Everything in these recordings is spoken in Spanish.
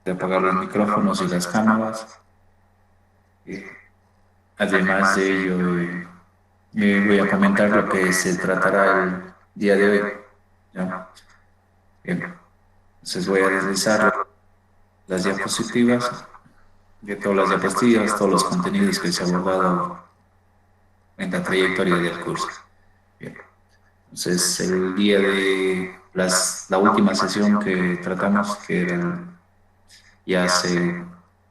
de apagar los micrófonos y las cámaras. Eh, Además de ello, voy a comentar lo que se tratará el día de hoy. ¿Ya? Bien, entonces voy a deslizar las diapositivas de todas las diapositivas, todos los contenidos que se ha abordado en la trayectoria del curso. Bien, entonces el día de la última sesión que tratamos, que era ya se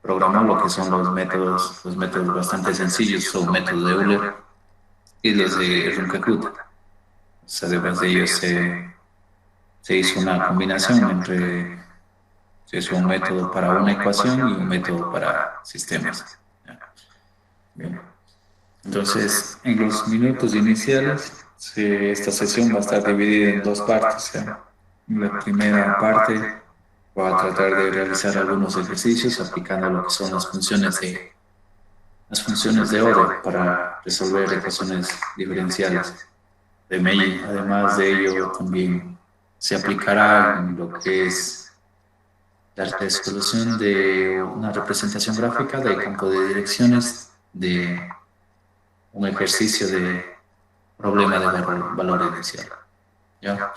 programó lo que son los métodos bastante sencillos, son métodos de Euler y los de Runge-Kutta. O sea, además de ellos se hizo una combinación entre, se hizo un método para una ecuación y un método para sistemas. Bien. Entonces, en los minutos iniciales, esta sesión va a estar dividida en dos partes. ¿Ya? En la primera parte voy a tratar de realizar algunos ejercicios aplicando lo que son las funciones de Ode para resolver ecuaciones diferenciales de Meyer. Además de ello, también se aplicará en lo que es la resolución de una representación gráfica del campo de direcciones de un ejercicio de problema de valor inicial. ¿Ya?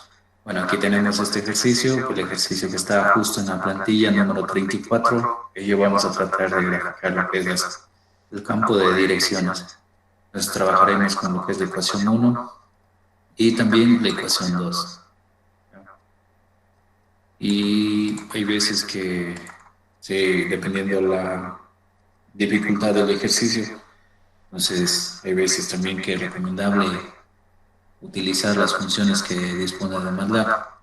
Bueno, aquí tenemos este ejercicio, el ejercicio que está justo en la plantilla número 34, y yo vamos a tratar de graficar lo que es el campo de direcciones. Entonces trabajaremos con lo que es la ecuación 1 y también la ecuación 2. Y hay veces que, sí, dependiendo la dificultad del ejercicio, entonces hay veces también que es recomendable utilizar las funciones que dispone de MATLAB.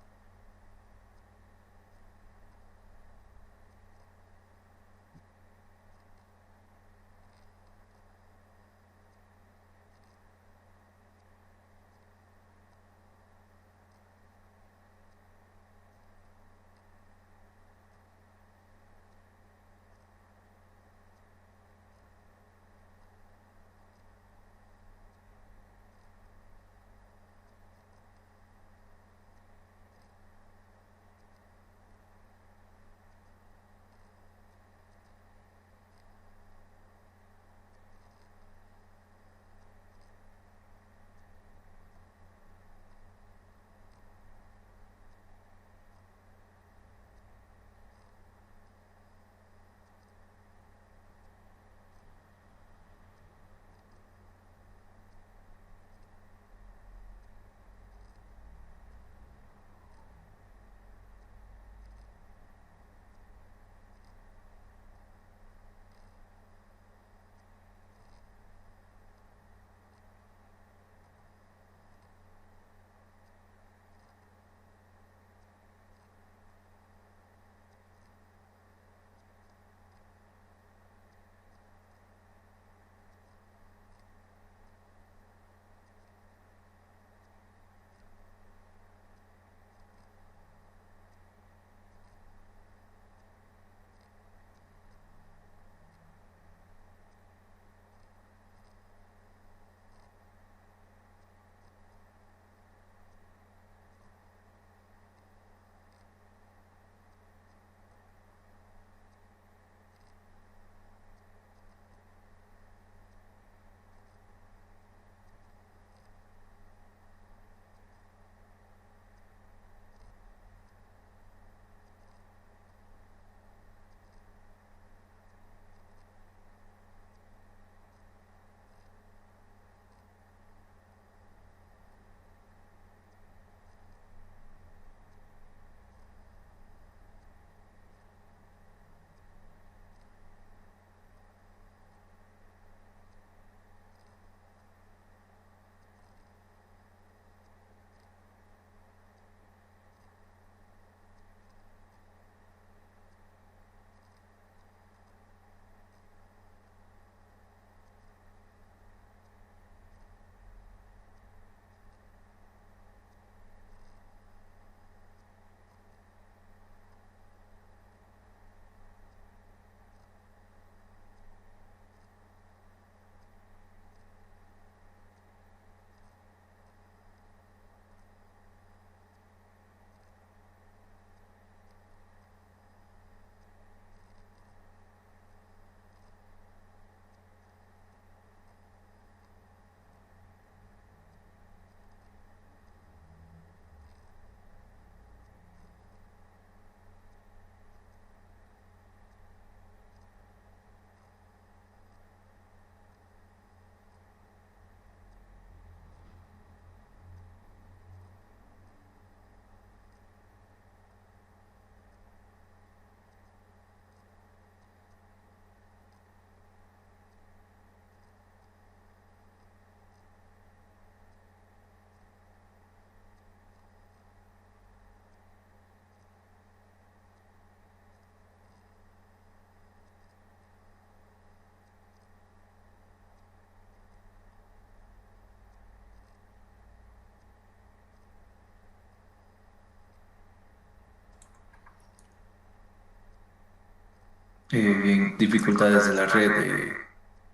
Bien, dificultades de la red,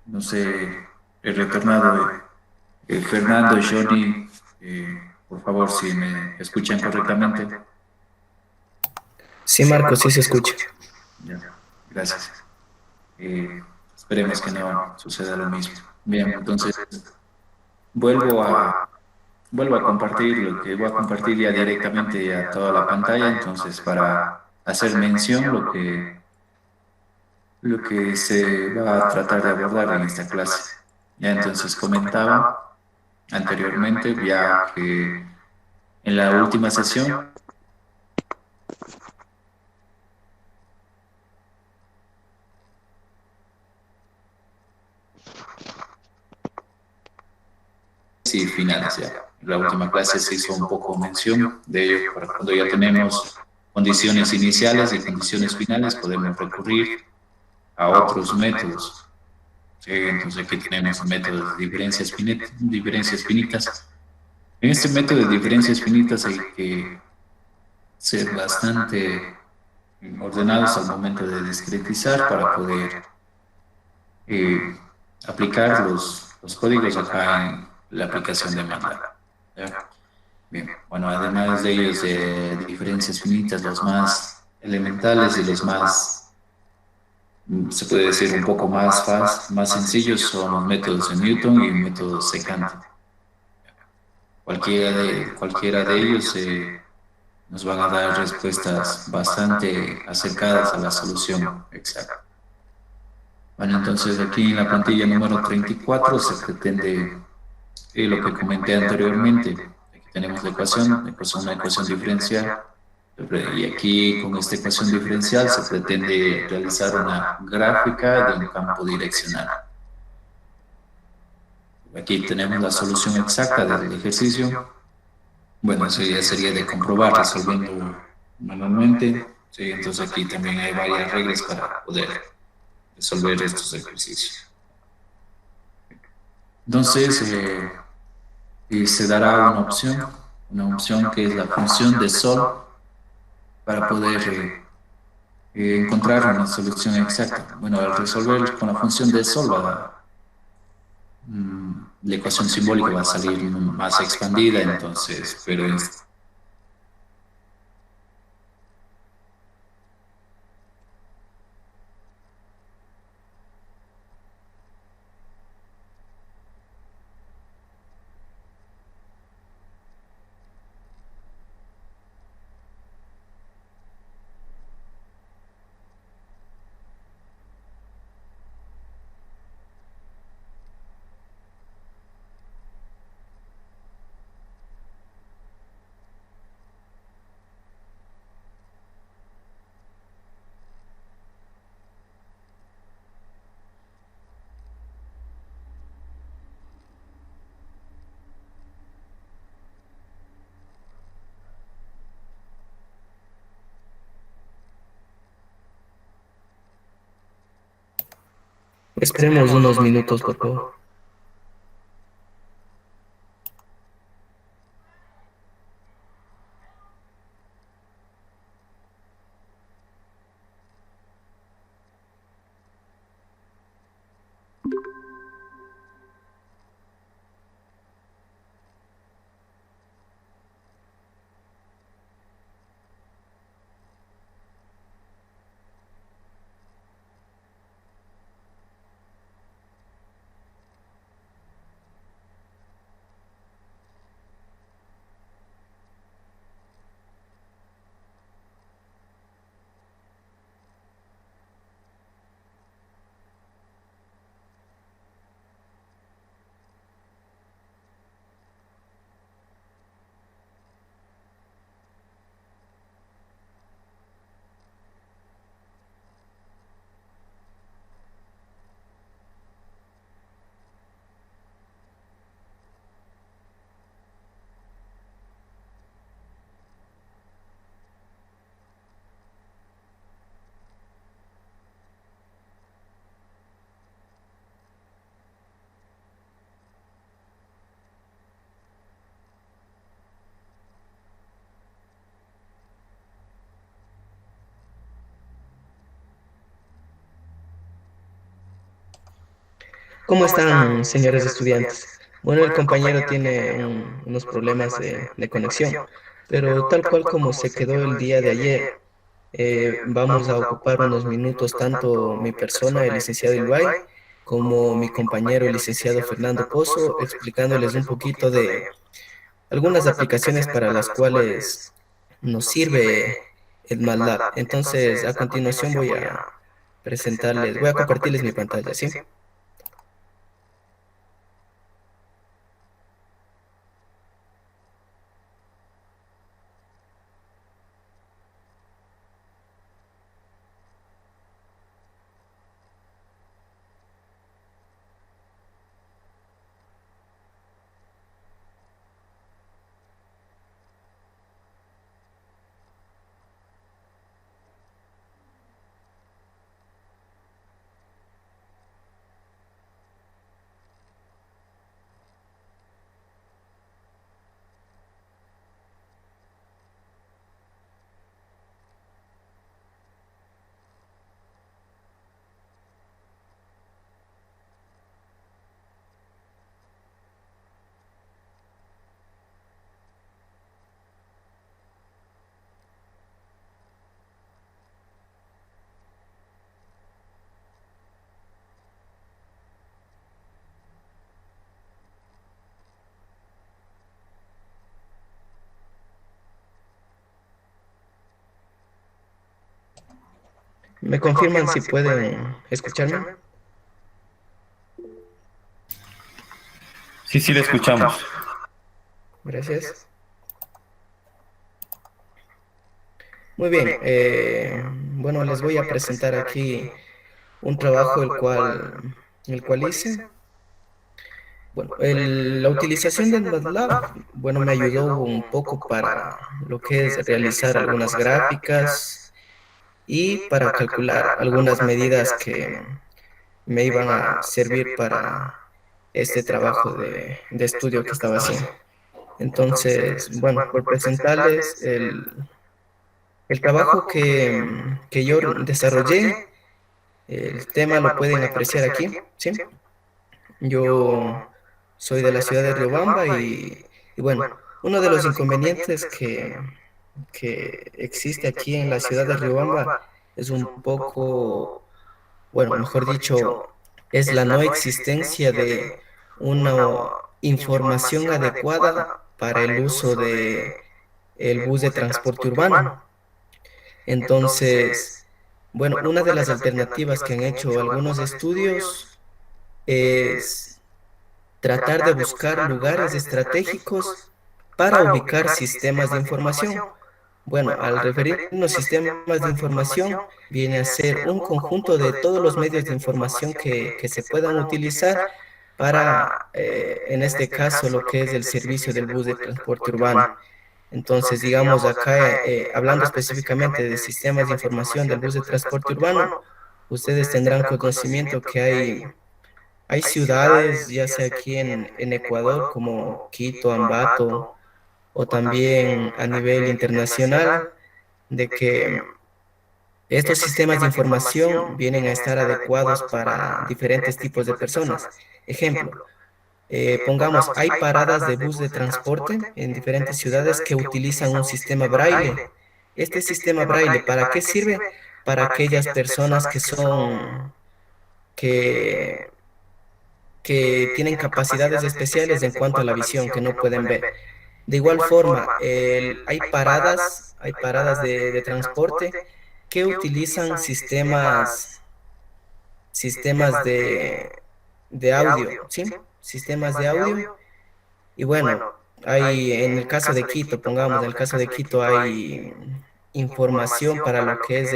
no sé, he retornado. Fernando, Johnny, por favor, si me escuchan correctamente. Sí, Marco, sí se escucha. Ya, gracias. Eh, Esperemos que no suceda lo mismo. Bien, entonces vuelvo a, vuelvo a compartir lo que voy a compartir ya directamente a toda la pantalla, entonces para hacer mención lo que se va a tratar de abordar en esta clase. Ya entonces comentaba anteriormente ya que en la última sesión y finales ya. En la última clase se hizo un poco mención de ello, para cuando ya tenemos condiciones iniciales y condiciones finales podemos recurrir a otros métodos. ¿Sí? Entonces aquí tenemos el método de diferencias finitas. En este método de diferencias finitas hay que ser bastante ordenados al momento de discretizar para poder eh, aplicar los códigos acá en la aplicación de MATLAB. ¿Ya? Bien, bueno, además de ellos, de diferencias finitas, los más elementales y los más, se puede decir, un poco más sencillos son los métodos de Newton y el método secante. Cualquiera de ellos nos van a dar respuestas bastante acercadas a la solución exacta. Bueno, entonces aquí en la plantilla número 34 se pretende lo que comenté anteriormente. Aquí tenemos una ecuación diferencial. Y aquí con esta ecuación diferencial se pretende realizar una gráfica de un campo direccional. Aquí tenemos la solución exacta del ejercicio. Bueno, eso ya sería de comprobar resolviendo manualmente. Sí, entonces aquí también hay varias reglas para poder resolver estos ejercicios. Entonces, y se dará una opción que es la función de sol para poder encontrar una solución exacta. Bueno, al resolver con la función de sol, la ecuación simbólica va a salir más expandida, entonces, pero Esperemos unos minutos, por favor. ¿Cómo están, señores estudiantes? Bueno, el compañero tiene unos problemas de conexión, pero tal cual como se quedó el día de ayer, vamos a ocupar unos minutos tanto mi persona, el licenciado Ilbay, como mi compañero, el licenciado Fernando Pozo, explicándoles un poquito de algunas aplicaciones para las cuales nos sirve el MATLAB. Entonces, a continuación voy a compartirles mi pantalla, ¿sí? ¿Me confirman si pueden escucharme? Sí, sí, le escuchamos. Gracias. Muy bien. Bueno, les voy a presentar aquí un trabajo el cual hice. Bueno, la utilización del MATLAB, bueno, me ayudó un poco para lo que es realizar algunas gráficas y para calcular algunas medidas que me iban a servir para este trabajo de estudio que estaba haciendo. Entonces, bueno, por presentarles el trabajo que yo desarrollé, el tema lo pueden apreciar aquí, ¿sí? Yo soy de la ciudad de Riobamba y bueno, uno de los inconvenientes que existe aquí en la ciudad de Riobamba es un poco, bueno, mejor dicho, es la no existencia de una información adecuada para el uso de el bus de transporte urbano. Entonces, bueno, una de las alternativas que han hecho algunos estudios es tratar de buscar lugares estratégicos para ubicar sistemas de información. Bueno, al referirnos a sistemas de información, viene a ser un conjunto de todos los medios de información que se puedan utilizar para, en este caso, lo que es el servicio del bus de transporte urbano. Entonces, digamos, acá, hablando específicamente de sistemas de información del bus de transporte urbano, ustedes tendrán conocimiento que hay ciudades, ya sea aquí en Ecuador, como Quito, Ambato, o también a nivel internacional, de que estos sistemas de información vienen a estar adecuados para diferentes tipos de personas. Ejemplo, pongamos, hay paradas de bus de transporte en diferentes ciudades que utilizan un sistema braille. Este sistema braille, ¿para qué sirve? Para aquellas personas que, que tienen capacidades especiales en cuanto a la visión, que no pueden ver. De igual forma, hay paradas de transporte que utilizan sistemas de audio, ¿sí? Sistemas de audio. Y bueno, hay en el caso de Quito, pongamos, en el caso de Quito hay información para lo que es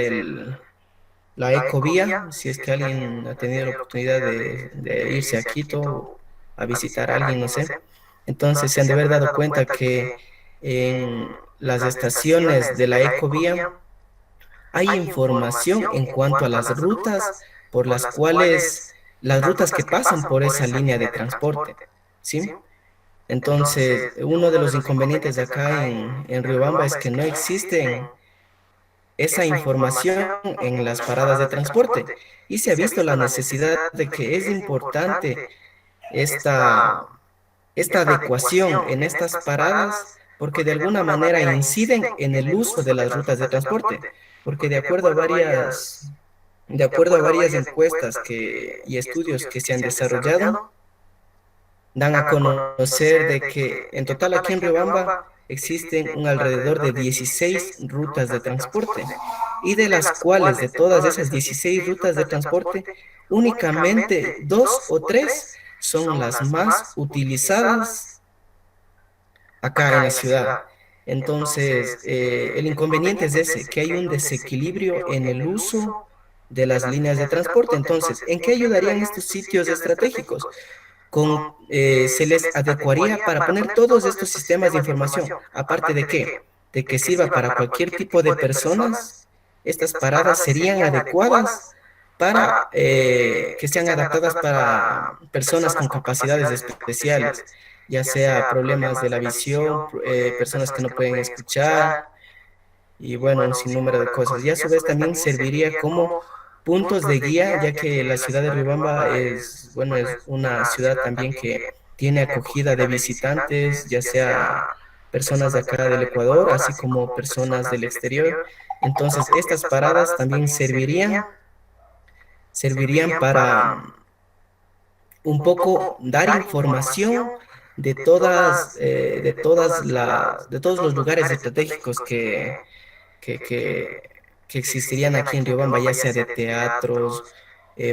la ecovía, si es que alguien ha tenido la oportunidad de irse a Quito a visitar a alguien, no sé. Entonces se han de haber dado cuenta que en las estaciones de la ecovía hay información en cuanto a las rutas por las rutas que pasan por esa línea de transporte, ¿sí? Entonces, uno de los inconvenientes de acá en Riobamba es que no existen esa información en las paradas de transporte y se ha visto la necesidad de que es importante esta, esta adecuación en estas paradas porque de alguna manera inciden en el uso de las rutas de transporte, porque de acuerdo a varias encuestas y estudios que se han desarrollado, dan a conocer de que en total aquí en Riobamba existen un alrededor de 16 rutas de transporte y de las cuales de todas esas 16 rutas de transporte, únicamente dos o tres son las más utilizadas acá en la ciudad. Entonces, el inconveniente es ese, que hay un desequilibrio en el uso de las líneas de transporte. Entonces, ¿en qué ayudarían estos sitios estratégicos? Se les adecuaría para poner todos estos sistemas de información. Aparte de qué? De que sirva para cualquier tipo de personas, estas paradas serían adecuadas para que sean adaptadas para personas con capacidades especiales, ya sea problemas de la visión, personas que no pueden escuchar, y bueno, un sinnúmero de cosas. Y a su vez también serviría como puntos de guía, ya que la ciudad de Riobamba es, bueno, es una ciudad también que tiene acogida de visitantes, ya sea personas de acá del Ecuador, así como personas del exterior. Entonces, estas paradas también servirían para un poco dar información de todos los lugares estratégicos que, que, que existirían aquí en Riobamba, ya sea de teatros,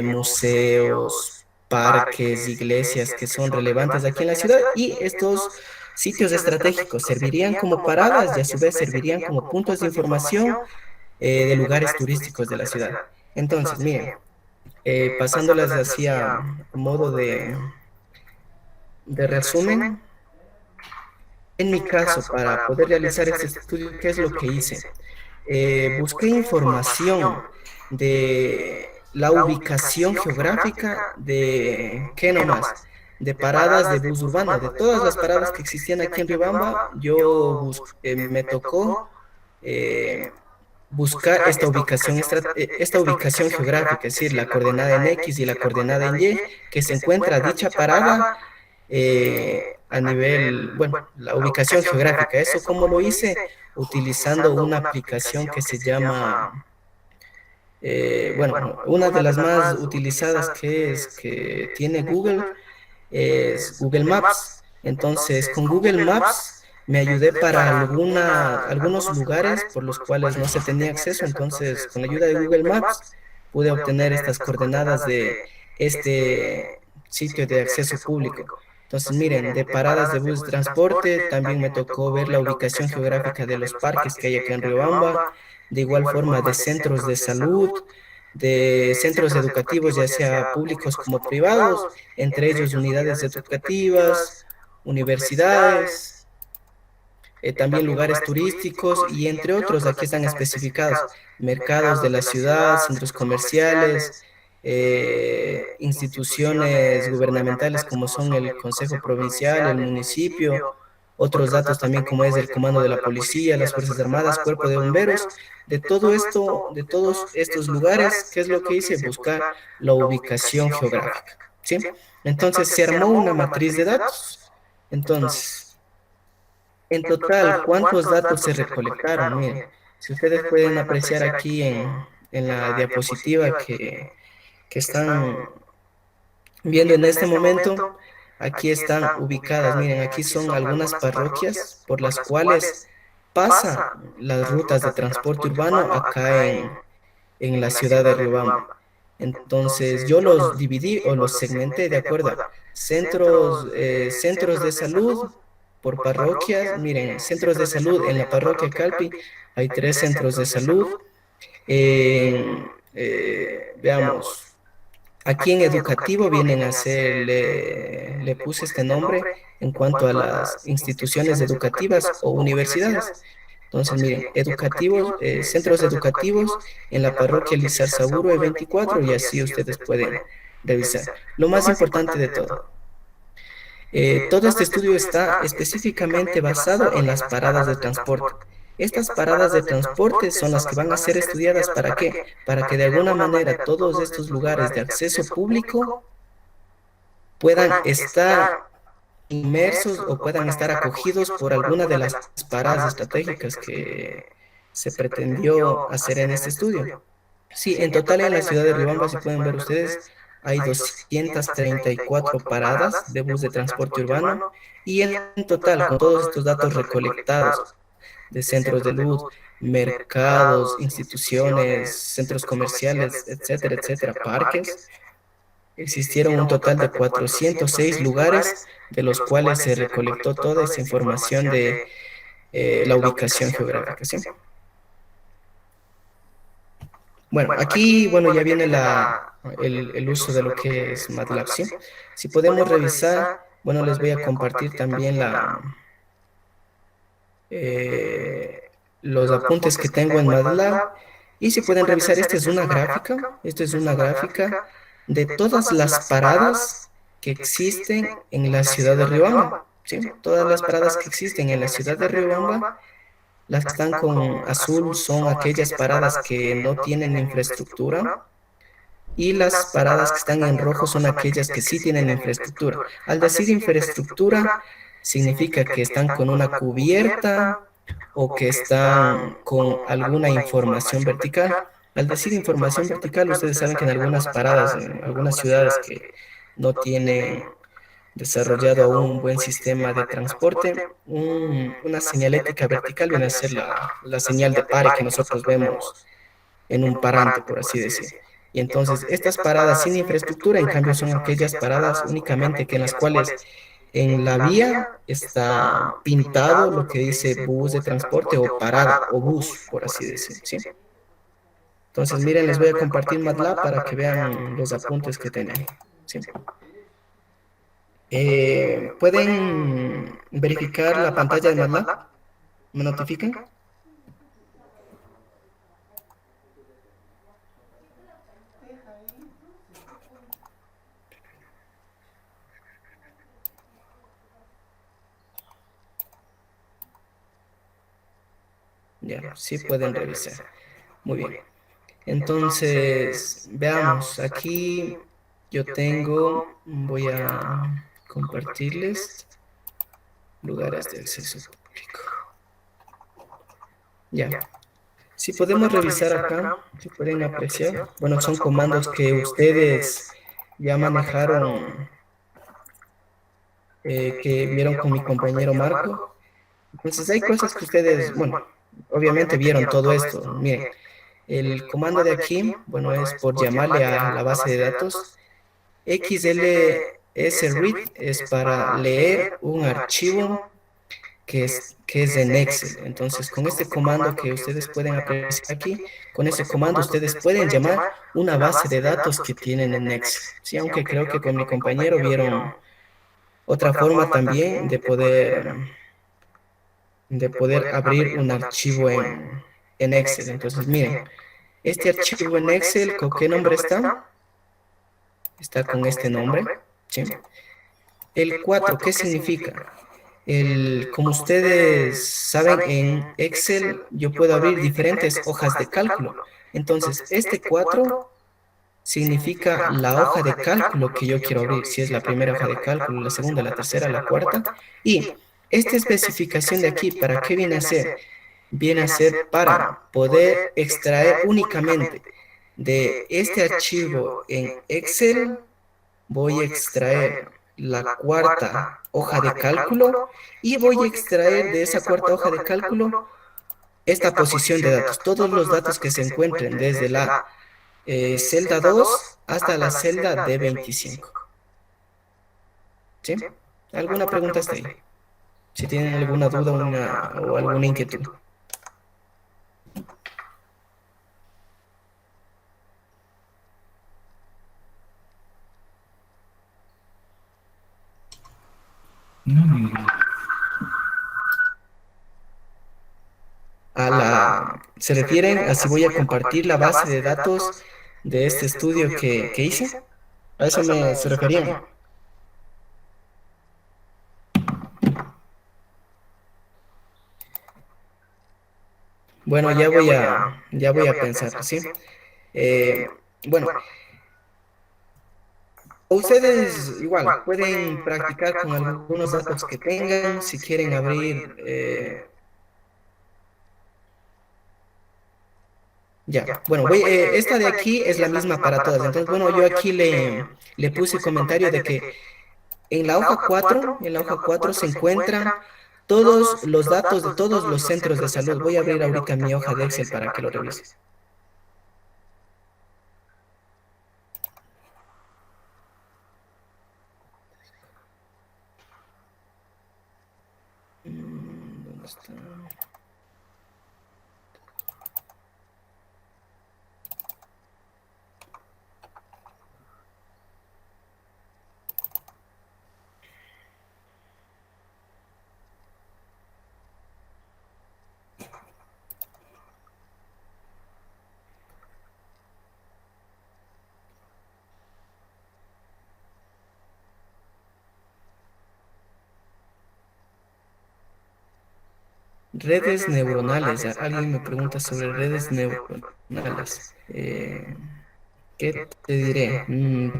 museos, parques, iglesias que son relevantes aquí en la ciudad y estos sitios estratégicos servirían como paradas y a su vez servirían como puntos de información de lugares turísticos de la ciudad. Entonces, miren, pasándolas así a modo de resumen, en mi caso, para poder realizar este estudio, ¿qué es lo que hice? Busqué información de la ubicación geográfica de, ¿qué nomás? De paradas de bus urbano, de todas las paradas que existían aquí en Riobamba, me tocó eh, buscar esta ubicación geográfica, es decir, la coordenada en X y la coordenada en Y, que se encuentra dicha parada a nivel, bueno, la ubicación geográfica. ¿Eso cómo lo hice? Utilizando una aplicación que se llama, bueno, una de las más utilizadas que tiene Google es Google Maps. Entonces, con Google Maps me ayudé para algunos lugares por los cuales no se tenía acceso. Entonces, con la ayuda de Google Maps pude obtener estas coordenadas de este sitio de acceso público. Entonces, miren, de paradas de bus de transporte, también me tocó ver la ubicación geográfica de los parques que hay acá en Riobamba, de igual forma de centros de salud, de centros educativos, ya sea públicos como privados, entre ellos unidades educativas, universidades, también lugares turísticos y entre otros, aquí están especificados, mercados de la ciudad, centros comerciales, instituciones gubernamentales como son el Consejo Provincial, el municipio, otros datos también como es el Comando de la Policía, las Fuerzas Armadas, Cuerpo de Bomberos, de todo esto, de todos estos lugares, ¿qué es lo que hice? Buscar la ubicación geográfica, ¿sí? Entonces se armó una matriz de datos. Entonces, en total, ¿cuántos datos se recolectaron? Miren, si ustedes pueden apreciar aquí en la diapositiva que están viendo en este momento, aquí están ubicadas. Miren, aquí son algunas parroquias por las cuales pasan las rutas de transporte urbano acá en la ciudad de Riobamba. Entonces, yo los dividí o los segmenté de acuerdo a centros de salud por parroquias. Miren, centros de salud en la parroquia Calpi hay 3 centros de salud. Veamos, aquí en educativo vienen a ser, le puse este nombre en cuanto a las instituciones educativas o universidades. Entonces, miren, educativos, centros educativos en la parroquia Lizar Saburo de 24 y así ustedes pueden revisar. Lo más importante de todo, todo este estudio está específicamente basado en las paradas de transporte. Estas paradas de transporte son las que van a ser estudiadas ¿para qué? Para que de alguna manera todos estos lugares de acceso público puedan estar inmersos o puedan estar acogidos por alguna de las paradas estratégicas que se pretendió hacer en este estudio. Sí, en total en la ciudad de Riobamba, si pueden ver ustedes, hay 234 paradas de bus de transporte urbano y en total, con todos estos datos recolectados de centros de luz, mercados, instituciones, centros comerciales, etcétera, etcétera, parques, existieron un total de 406 lugares de los cuales se recolectó toda esa información de la ubicación geográfica, ¿sí? Bueno, aquí, bueno, ya viene el uso de lo que es MATLAB, ¿sí? Si podemos revisar, bueno, les voy a compartir también los apuntes que tengo en MATLAB. Y si pueden revisar, esta es una gráfica de todas las paradas que existen en la ciudad de Riobamba, ¿sí? Todas las paradas que existen en la ciudad de Riobamba, las que están con azul son aquellas paradas que no tienen infraestructura y las paradas que están en rojo son aquellas que sí tienen infraestructura. Al decir infraestructura, significa que están con una cubierta o que están con alguna información vertical. Al decir información vertical, ustedes saben que en algunas paradas, en algunas ciudades que no tienen desarrollado aún un buen sistema de transporte, una señalética vertical viene a ser la señal de pare que nosotros vemos en un parante, por así decir. Y entonces, estas paradas sin infraestructura, en cambio, son aquellas paradas únicamente que en las cuales en la vía está pintado lo que dice bus de transporte o parada o bus, por así decir, ¿sí? Entonces, miren, les voy a compartir MATLAB para que vean los apuntes que tienen, ¿sí? ¿Pueden verificar la pantalla de MATLAB? ¿Me notifican? Ya, sí pueden revisar. Muy bien. Entonces, veamos, aquí yo tengo, voy a compartirles lugares de acceso público. Ya, si podemos revisar acá, si pueden apreciar, bueno, son comandos que ustedes ya manejaron, que vieron con mi compañero Marco. Entonces, hay cosas que ustedes, bueno, obviamente vieron todo esto. Miren, el comando de aquí, bueno, es por llamarle a la base de datos. XLSRead es para leer un archivo que es en Excel. Entonces, con este comando que ustedes pueden apreciar aquí, con ese comando ustedes pueden llamar una base de datos que tienen en Excel. Sí, aunque creo que con mi compañero vieron otra forma también de poder abrir un archivo en Excel. Entonces, miren, este archivo en Excel, ¿con qué nombre está? Está con este nombre, ¿sí? El 4, ¿qué significa? Como ustedes saben, en Excel yo puedo abrir diferentes hojas de cálculo. Entonces, este 4 significa la hoja de cálculo que yo quiero abrir, si es la primera hoja de cálculo, la segunda, la tercera, la cuarta. Y esta especificación de aquí, ¿para qué viene a ser? Viene a ser para poder extraer únicamente de este archivo en Excel. Voy a extraer la cuarta hoja de cálculo y voy a extraer de esa cuarta hoja de cálculo esta posición de datos, todos los datos que se encuentren desde la celda 2 hasta la celda D25. ¿Sí? ¿Alguna pregunta hasta ahí? Si tienen alguna duda o alguna inquietud. No, ¿Se refieren a si voy a compartir la base de datos de este estudio que hice? A eso se referían. Bueno, ya voy a pensar, ¿sí? Eh, bueno, ustedes igual pueden practicar con algunos datos que tengan, si quieren abrir, ya. Bueno, esta de aquí es la misma para todas. Entonces, bueno, yo aquí le puse comentario de que en la hoja 4 se encuentran todos los datos de todos los centros de salud. Voy a abrir ahorita mi hoja de Excel para que lo revise. ¿Dónde está? Redes neuronales. Alguien me pregunta sobre redes neuronales. ¿Qué te diré?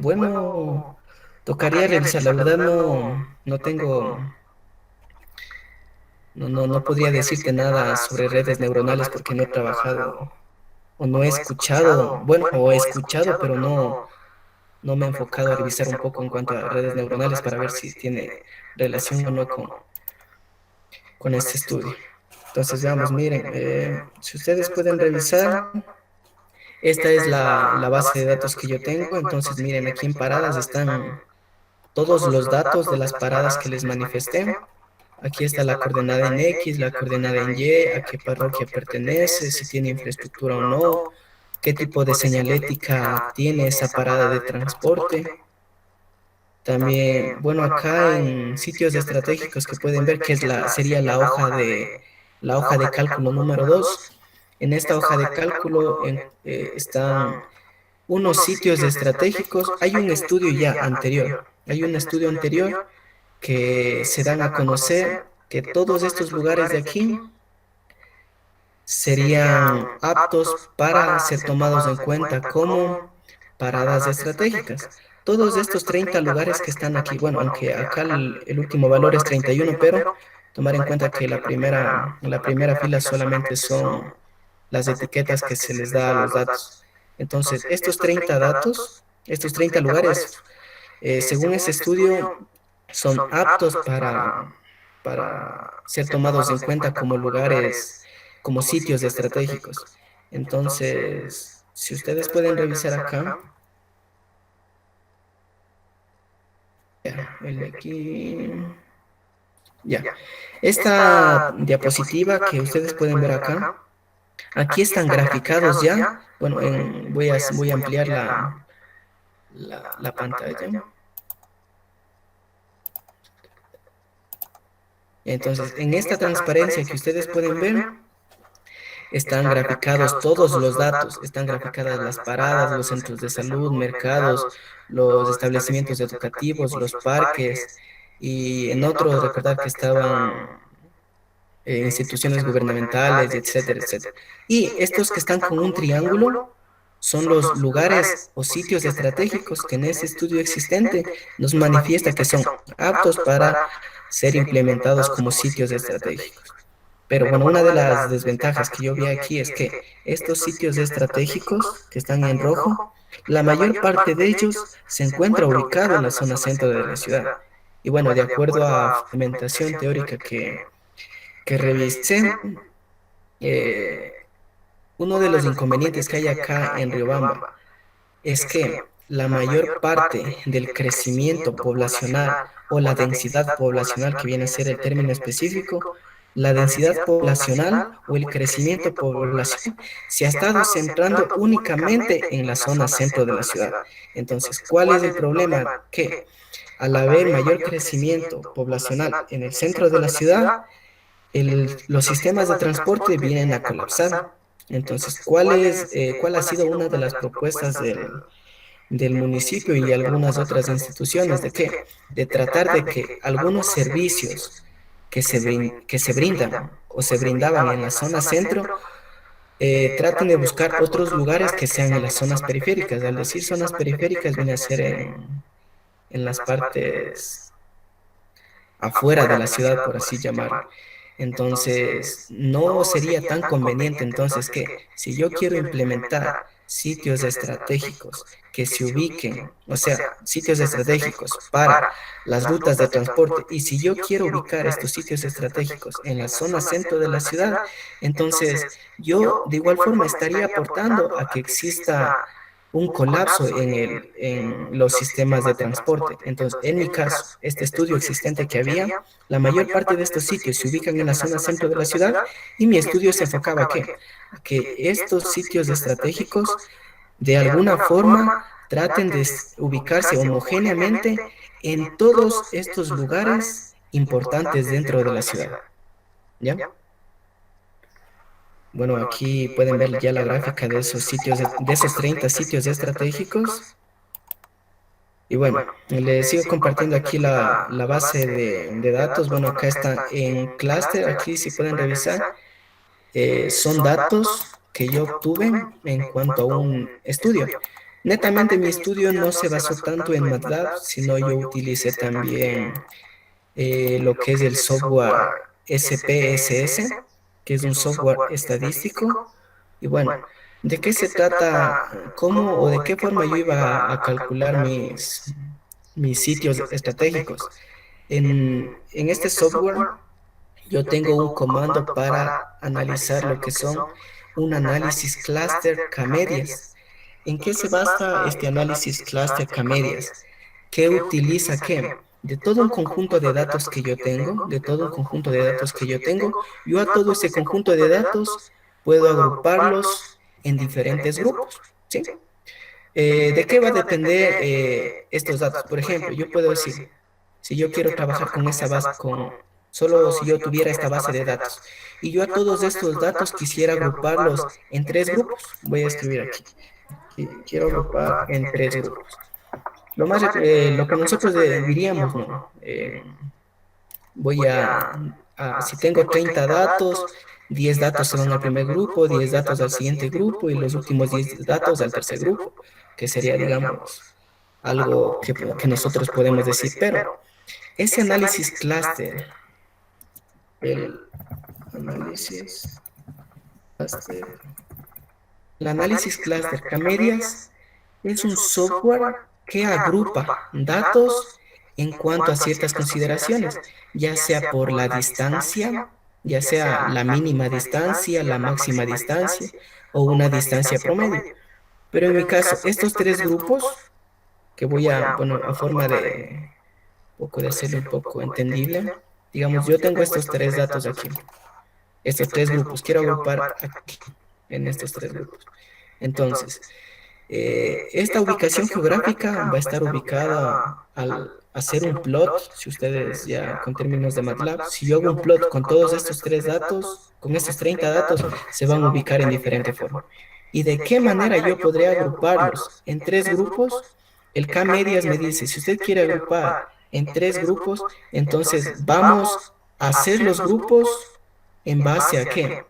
Bueno, tocaría revisar. La verdad no tengo, no podría decirte nada sobre redes neuronales porque no he trabajado o no he escuchado, bueno, o he escuchado, pero no me he enfocado a revisar un poco en cuanto a redes neuronales para ver si tiene relación o no con este estudio. Entonces, veamos, miren, si ustedes pueden revisar, esta es la base de datos que yo tengo. Entonces, miren, aquí en paradas están todos los datos de las paradas que les manifesté. Aquí está la coordenada en X, la coordenada en Y, a qué parroquia pertenece, si tiene infraestructura o no, qué tipo de señalética tiene esa parada de transporte. También, bueno, acá en sitios estratégicos que pueden ver que es sería la hoja de cálculo número 2. En esta hoja de cálculo están unos sitios estratégicos. Hay un estudio anterior que se dan a conocer que todos estos lugares de aquí serían aptos para ser tomados en cuenta como paradas estratégicas. Todos estos 30 lugares que están aquí, bueno, aunque acá el último valor es 31, pero tomar en cuenta que la primera fila solamente son las etiquetas que se les da a los datos. Entonces, estos 30 lugares, según ese estudio, son aptos para ser tomados en cuenta como lugares, como sitios estratégicos. Entonces, si ustedes pueden revisar acá, ya, el de aquí, ya. Esta diapositiva que ustedes pueden ver acá, aquí están graficados ya. Bueno, voy a ampliar la pantalla. Entonces, en esta transparencia que ustedes pueden ver, están graficados todos los datos, están graficadas las paradas, los centros de salud, mercados, los establecimientos educativos, los parques, y en otros recordar que estaban instituciones gubernamentales, etcétera, etcétera. Y estos que están con un triángulo son los lugares o sitios estratégicos que en ese estudio existente nos manifiesta que son aptos para ser implementados como sitios estratégicos. Pero bueno, una de las desventajas que yo vi aquí es que estos sitios estratégicos que están en rojo, la mayor parte de ellos se encuentra ubicado en la zona centro de la ciudad. Y bueno, de acuerdo a fundamentación teórica que revisé, eh, uno de los inconvenientes que hay acá en Riobamba es que la mayor parte del crecimiento poblacional o la densidad poblacional, que viene a ser el término específico, la densidad poblacional o el crecimiento poblacional se ha estado centrando únicamente en la zona centro de la ciudad. Entonces, ¿cuál es el problema? Que al haber mayor crecimiento poblacional en el centro de la ciudad, los sistemas de transporte vienen a colapsar. Entonces, ¿cuál ha sido una de las propuestas del municipio y algunas otras instituciones? ¿De qué? De tratar de que algunos servicios que se brindan o se brindaban en la zona centro traten de buscar otros lugares que sean en las zonas periféricas. Al decir zonas periféricas viene a ser en las partes afuera de la ciudad, por así llamarlo. Entonces, no sería tan conveniente entonces que si yo quiero implementar sitios estratégicos que se ubiquen, o sea, sitios estratégicos para las rutas de transporte, y si yo quiero ubicar estos sitios estratégicos en la zona centro de la ciudad, entonces yo de igual forma estaría aportando a que exista un colapso en los sistemas de transporte. Entonces, en mi caso, este estudio existente que había, la mayor parte de estos sitios se ubican en la zona centro de la ciudad y mi estudio se enfocaba a que estos sitios estratégicos de alguna forma traten de ubicarse homogéneamente en todos estos lugares importantes dentro de la ciudad. ¿Ya? Bueno, aquí pueden ver ya la gráfica de esos sitios, de esos 30 sitios estratégicos. Y bueno, les sigo compartiendo aquí la base de datos. Bueno, acá está en clúster, aquí si pueden revisar, son datos que yo obtuve en cuanto a un estudio. Netamente mi estudio no se basó tanto en MATLAB, sino yo utilicé también lo que es el software SPSS, que es un software estadístico. Y bueno, ¿de qué se trata? ¿Cómo o de qué forma yo iba a calcular mis sitios estratégicos? En este software yo tengo un comando para analizar lo que son un análisis clúster K-medias. ¿En qué se basa este análisis clúster K-medias? ¿Qué utiliza qué? De todo un conjunto de datos que yo tengo, de todo un conjunto de datos que yo tengo, yo a todo ese conjunto de datos puedo agruparlos en diferentes grupos, ¿sí? ¿De qué va a depender estos datos? Por ejemplo, yo puedo decir, si yo quiero trabajar con esa base, solo si yo tuviera esta base de datos, y yo a todos estos datos quisiera agruparlos en tres grupos, voy a escribir aquí, quiero agrupar en tres grupos. Lo que nosotros diríamos, ¿no? Voy si tengo 30 datos, 10 datos se van al primer grupo, 10 datos al siguiente grupo y los últimos 10 datos al tercer grupo, que sería, digamos, algo que nosotros podemos decir. Pero ese análisis clúster, el análisis clúster, el análisis clúster K-medias es un software que agrupa datos en cuanto a ciertas consideraciones, ya sea por la distancia, ya sea la mínima distancia, la máxima distancia o una distancia promedio. Pero en mi caso, estos tres grupos, que voy a, bueno, a forma de poco de hacerlo un poco entendible, digamos, yo tengo estos tres datos aquí, estos tres grupos, quiero agrupar aquí, en estos tres grupos. Entonces, esta ubicación geográfica va a estar ubicada al hacer un plot, si ustedes ya con términos de MATLAB, si yo hago un plot con todos estos tres datos, con estos 30 datos, se van a ubicar en diferente forma. ¿Y de qué manera yo podría agruparlos en tres grupos? El K-medias me dice, si usted quiere agrupar en tres grupos, entonces vamos a hacer los grupos en base a qué?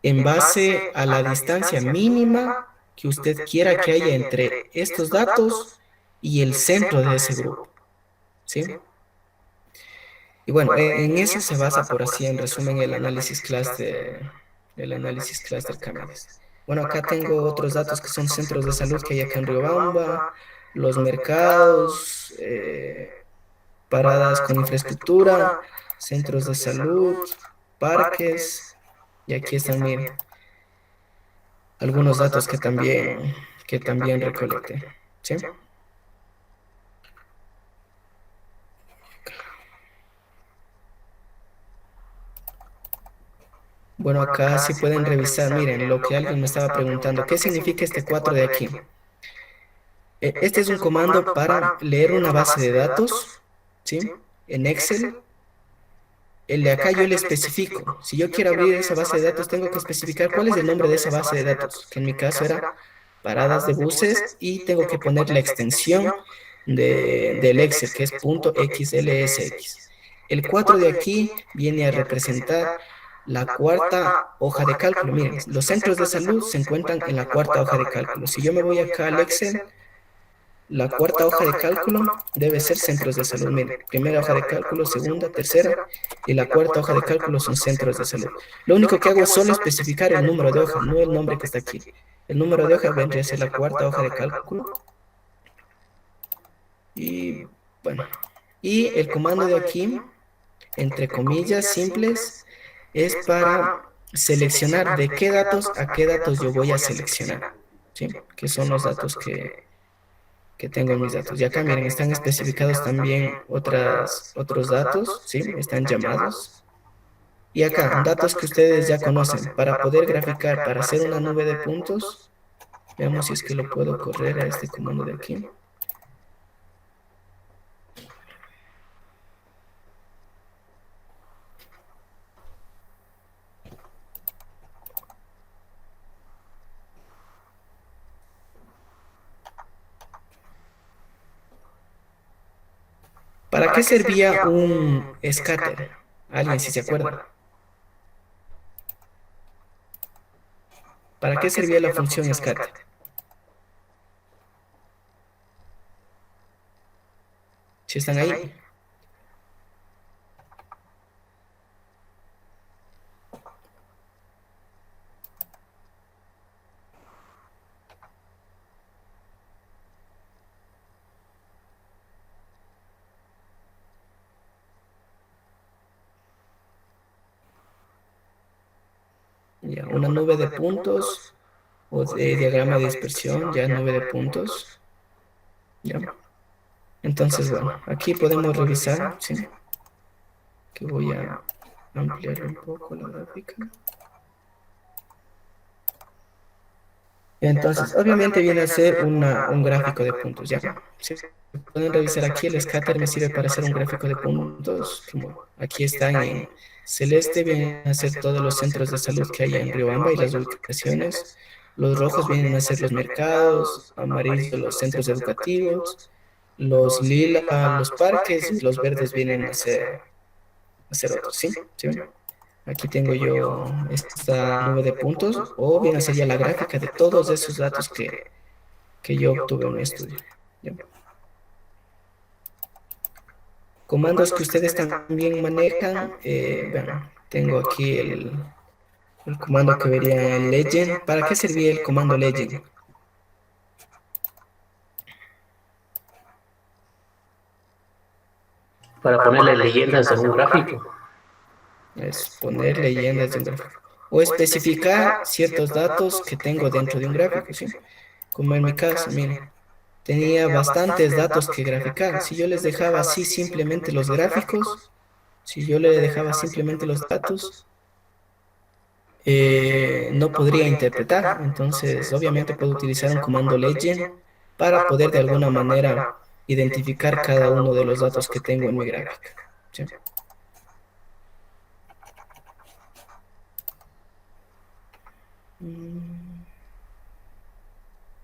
En base a la distancia mínima que usted quiera que haya entre estos datos y el centro de ese grupo, ¿sí? Y bueno, en eso se basa, por así, en resumen, el análisis clúster K-medias. Bueno, acá tengo otros datos que son centros de salud que hay acá en Riobamba, los mercados, paradas con infraestructura, centros de salud, parques, y aquí están, miren, algunos datos que también recolecté, ¿sí? Bueno, acá sí pueden revisar, miren, lo que alguien me estaba preguntando, ¿qué significa este 4 de aquí? Este es un comando para leer una base de datos, ¿sí? En Excel. El de acá yo le especifico. Si yo quiero abrir esa base de datos, tengo que especificar cuál es el nombre de esa base de datos, que en mi caso era paradas de buses, y tengo que poner la extensión del Excel, que es .xlsx. El 4 de aquí viene a representar la cuarta hoja de cálculo. Miren, los centros de salud se encuentran en la cuarta hoja de cálculo. Si yo me voy acá al Excel, la cuarta hoja de cálculo debe ser centros de salud. Miren, primera hoja de cálculo, segunda, tercera, y la cuarta hoja de cálculo son centros de salud. Lo único que hago es solo especificar el número de hoja, no el nombre que está aquí. El número de hoja vendría a ser la cuarta hoja de cálculo. Y bueno, y el comando de aquí, entre comillas simples, es para seleccionar de qué datos a qué datos yo voy a seleccionar, ¿sí? Que son los datos que tengo en mis datos. Y acá, miren, están especificados también otros datos, ¿sí? Están llamados. Y acá, datos que ustedes ya conocen. Para poder graficar, para hacer una nube de puntos, veamos si es que lo puedo correr a este comando de aquí. ¿Para qué servía un scatter? Alguien si se acuerda. ¿Para qué servía la función scatter? Si están ahí. Ya, una nube de puntos o de diagrama de dispersión, ya nube de puntos. Ya. Entonces, bueno, aquí podemos revisar, ¿sí? Que voy a ampliar un poco la gráfica. Entonces, obviamente viene a ser un gráfico de puntos, ¿ya? Si pueden revisar aquí, el scatter me sirve para hacer un gráfico de puntos, como aquí están en celeste, vienen a ser todos los centros de salud que hay en Riobamba y las ubicaciones. Los rojos vienen a ser los mercados, amarillos los centros educativos, los lila los parques y los verdes vienen a ser otros, ¿sí? ¿Sí ven? Aquí tengo yo esta nube de puntos, o bien sería la gráfica de todos esos datos que yo obtuve en mi estudio. ¿Ya? Comandos que ustedes también manejan, bueno, tengo aquí el comando que vería en legend. ¿Para qué servía el comando legend? Para ponerle leyendas en un gráfico. Es poner leyendas de un gráfico. O especificar ciertos datos que tengo dentro de un gráfico, ¿sí? Como en mi caso, miren. Tenía bastantes datos que graficar. Si yo les dejaba así simplemente los gráficos, si yo le dejaba simplemente los datos, no podría interpretar. Entonces, obviamente puedo utilizar un comando legend para poder de alguna manera identificar cada uno de los datos que tengo en mi gráfica. ¿Sí?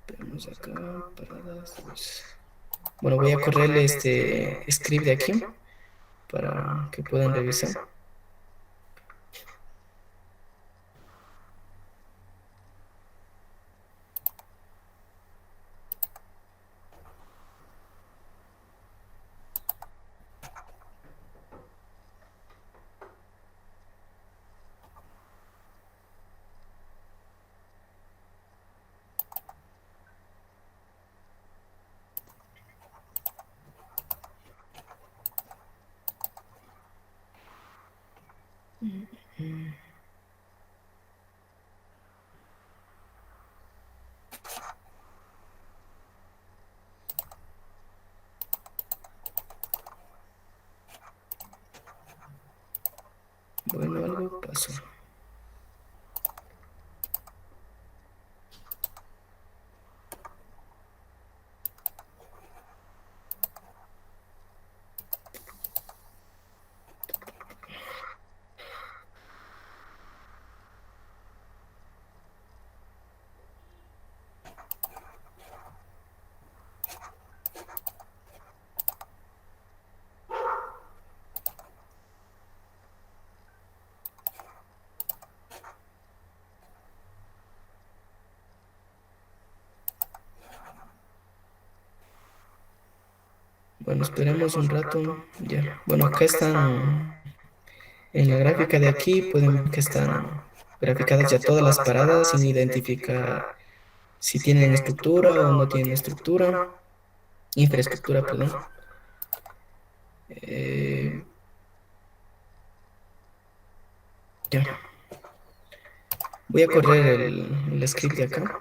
Veamos acá, paradas. Pues. Bueno, voy a correrle este script de aquí para que puedan revisar. Bueno, algo pasó. Bueno, esperemos un rato. Ya. Bueno, acá están, en la gráfica de aquí, pueden ver que están graficadas ya todas las paradas sin identificar si tienen estructura o no tienen estructura, infraestructura, perdón. Eh, ya. Voy a correr el script de acá.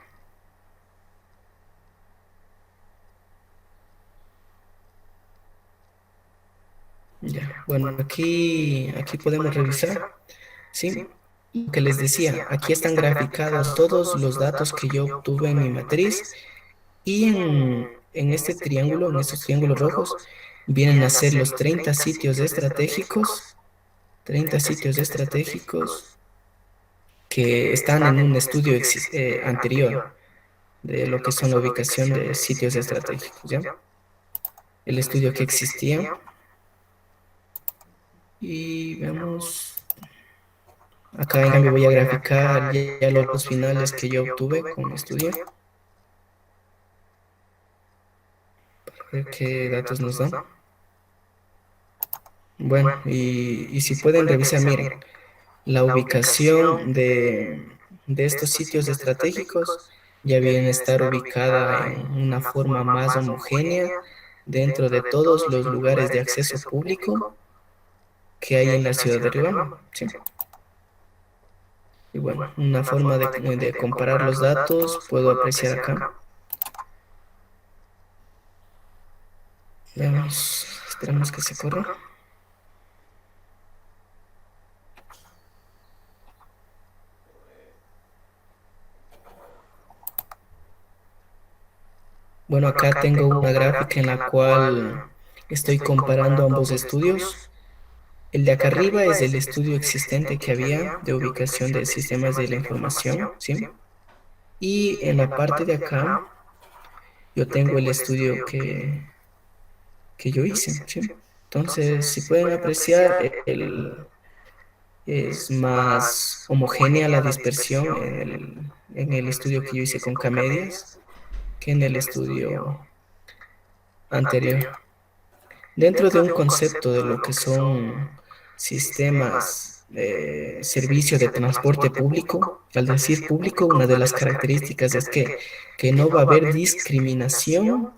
Ya. Bueno, aquí podemos revisar, ¿sí? Lo que les decía, aquí están graficados todos los datos que yo obtuve en mi matriz y en este triángulo, en estos triángulos rojos, vienen a ser los 30 sitios estratégicos, 30 sitios estratégicos que están en un estudio anterior de lo que son la ubicación de sitios estratégicos, ¿ya? El estudio que existía. Y veamos, acá en cambio voy a graficar ya los finales que yo obtuve con estudio. Para ver qué datos nos dan. Bueno, y si pueden revisar, miren, la ubicación de estos sitios estratégicos ya viene a estar ubicada en una forma más homogénea dentro de todos los lugares de acceso público que hay en la ciudad de Riobamba, ¿sí? Y bueno, una forma de comparar los datos puedo apreciar acá. Veamos, esperamos que se corra. Bueno, acá tengo una gráfica en la cual estoy comparando ambos estudios. El de acá arriba es el estudio existente que había de ubicación de sistemas de la información, ¿sí? Y en la parte de acá yo tengo el estudio que yo hice, ¿sí? Entonces, si pueden apreciar, es más homogénea la dispersión en el estudio que yo hice con K-medias que en el estudio anterior. Dentro de un concepto de lo que son sistemas de servicio de transporte público, al decir público, una de las características es que no va a haber discriminación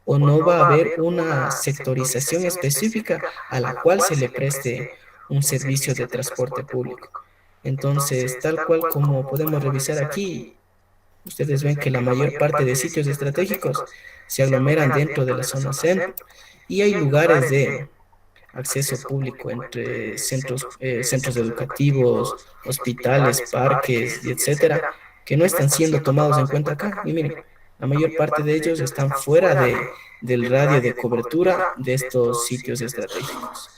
o no va a haber una sectorización específica a la cual se le preste un servicio de transporte público. Entonces, tal cual como podemos revisar aquí, ustedes ven que la mayor parte de sitios estratégicos se aglomeran dentro de la zona centro y hay lugares de acceso público entre centros educativos, hospitales, parques y etcétera, que no están siendo tomados en cuenta acá. Y miren, la mayor parte de ellos están fuera del radio de cobertura de estos sitios estratégicos.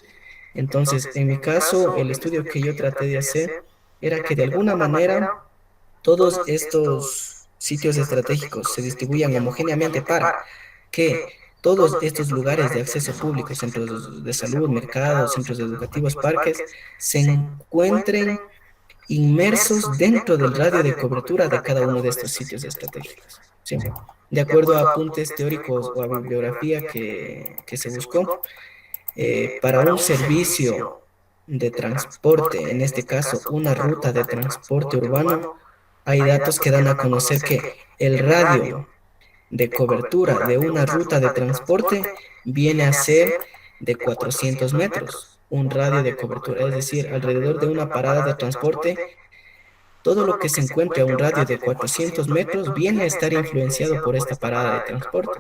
Entonces, en mi caso, el estudio que yo traté de hacer era que de alguna manera todos estos sitios estratégicos se distribuyan homogéneamente para que todos estos lugares de acceso público, centros de salud, mercados, centros educativos, parques, se encuentren inmersos dentro del radio de cobertura de cada uno de estos sitios estratégicos. ¿Sí? De acuerdo a apuntes teóricos o a bibliografía que se buscó, para un servicio de transporte, en este caso una ruta de transporte urbano, hay datos que dan a conocer que el radio de cobertura de una ruta de transporte viene a ser de 400 metros, un radio de cobertura, es decir, alrededor de una parada de transporte, todo lo que se encuentre a un radio de 400 metros viene a estar influenciado por esta parada de transporte.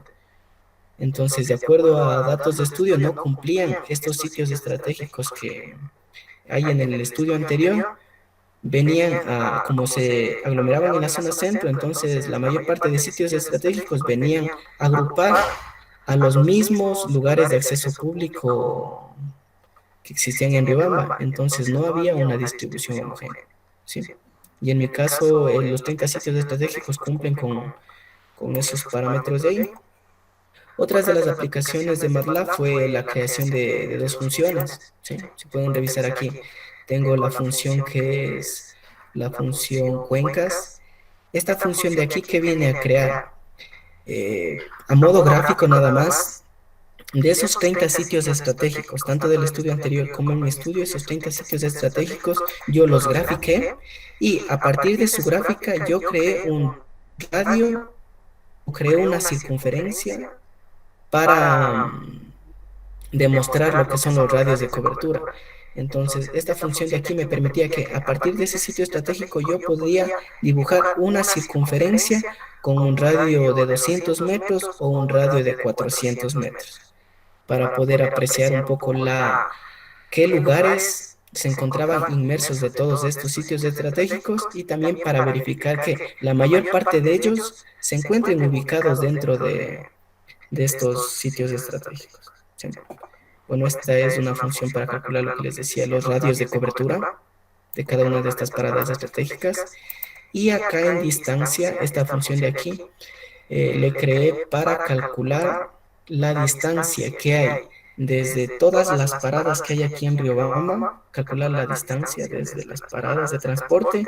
Entonces, de acuerdo a datos de estudio, no cumplían estos sitios estratégicos que hay en el estudio anterior, venían a, como se aglomeraban en la zona centro, entonces la mayor parte de sitios estratégicos venían a agrupar a los mismos lugares de acceso público que existían en Riobamba, entonces no había una distribución homogénea, ¿sí? Y en mi caso, los 30 sitios estratégicos cumplen con esos parámetros de ahí. Otras de las aplicaciones de MATLAB fue la creación de dos funciones, ¿sí? Si pueden revisar aquí, tengo la función que es la función cuencas. Esta función de aquí, ¿qué viene a crear? A modo gráfico nada más, De esos 30 sitios estratégicos, tanto del estudio anterior como en mi estudio, esos 30 sitios estratégicos, yo los grafiqué y a partir de su gráfica yo creé un radio o creé una circunferencia para demostrar lo que son los radios de cobertura. Entonces, esta función de aquí me permitía que a partir de ese sitio estratégico yo podría dibujar una circunferencia con un radio de 200 metros o un radio de 400 metros para poder apreciar un poco qué lugares se encontraban inmersos de todos estos sitios estratégicos y también para verificar que la mayor parte de ellos se encuentren ubicados dentro de estos sitios estratégicos. Sí. Bueno, esta es una función para calcular lo que les decía, los radios de cobertura de cada una de estas paradas estratégicas. Y acá en distancia, esta función de aquí, le creé para calcular la distancia que hay desde todas las paradas que hay aquí en Riobamba, calcular la distancia desde las paradas de transporte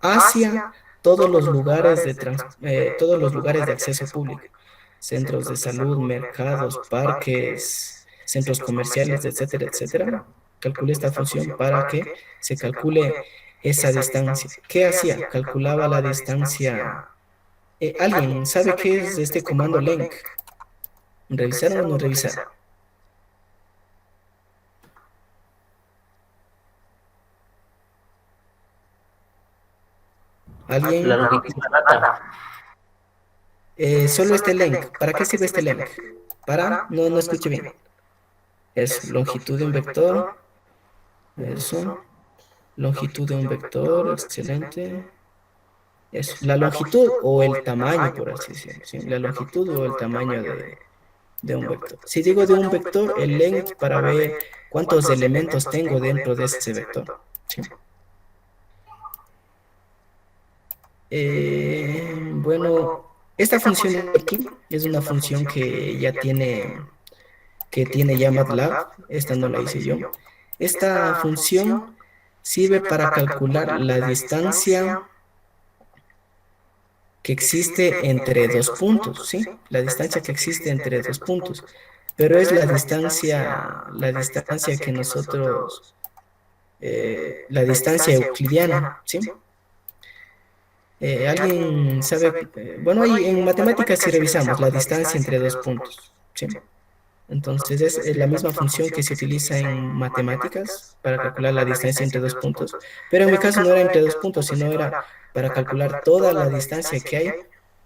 hacia todos los lugares de acceso público, centros de salud, mercados, parques, centros comerciales, etcétera, etcétera. Calculé esta función para que se calcule esa distancia. ¿Qué hacía? Calculaba la distancia. ¿Alguien sabe qué es este comando length? ¿Revisaron o no revisaron? La ¿Alguien? longitud de la data. Solo este length. ¿Para qué sirve este length? Para, no escuché bien. Es longitud de un vector. Eso. Longitud de un vector, excelente. Es la longitud o el tamaño, por así decirlo. ¿Sí? La longitud o el tamaño de un vector. Si digo de un vector, el length para ver cuántos elementos tengo dentro de ese vector. ¿Sí? Bueno, esta función de aquí es una función que tiene ya MATLAB. Esta no la hice yo. Esta función sirve para calcular la distancia que existe entre dos puntos, ¿sí? La distancia que existe entre dos puntos. Pero es la distancia que nosotros, la distancia euclidiana, ¿sí? ¿Alguien sabe? Bueno, ahí en matemáticas si revisamos la distancia entre dos puntos, ¿sí? Entonces es la misma función que se utiliza en matemáticas para calcular la distancia entre dos puntos, pero en mi caso no era entre dos puntos, sino era para calcular toda la distancia que hay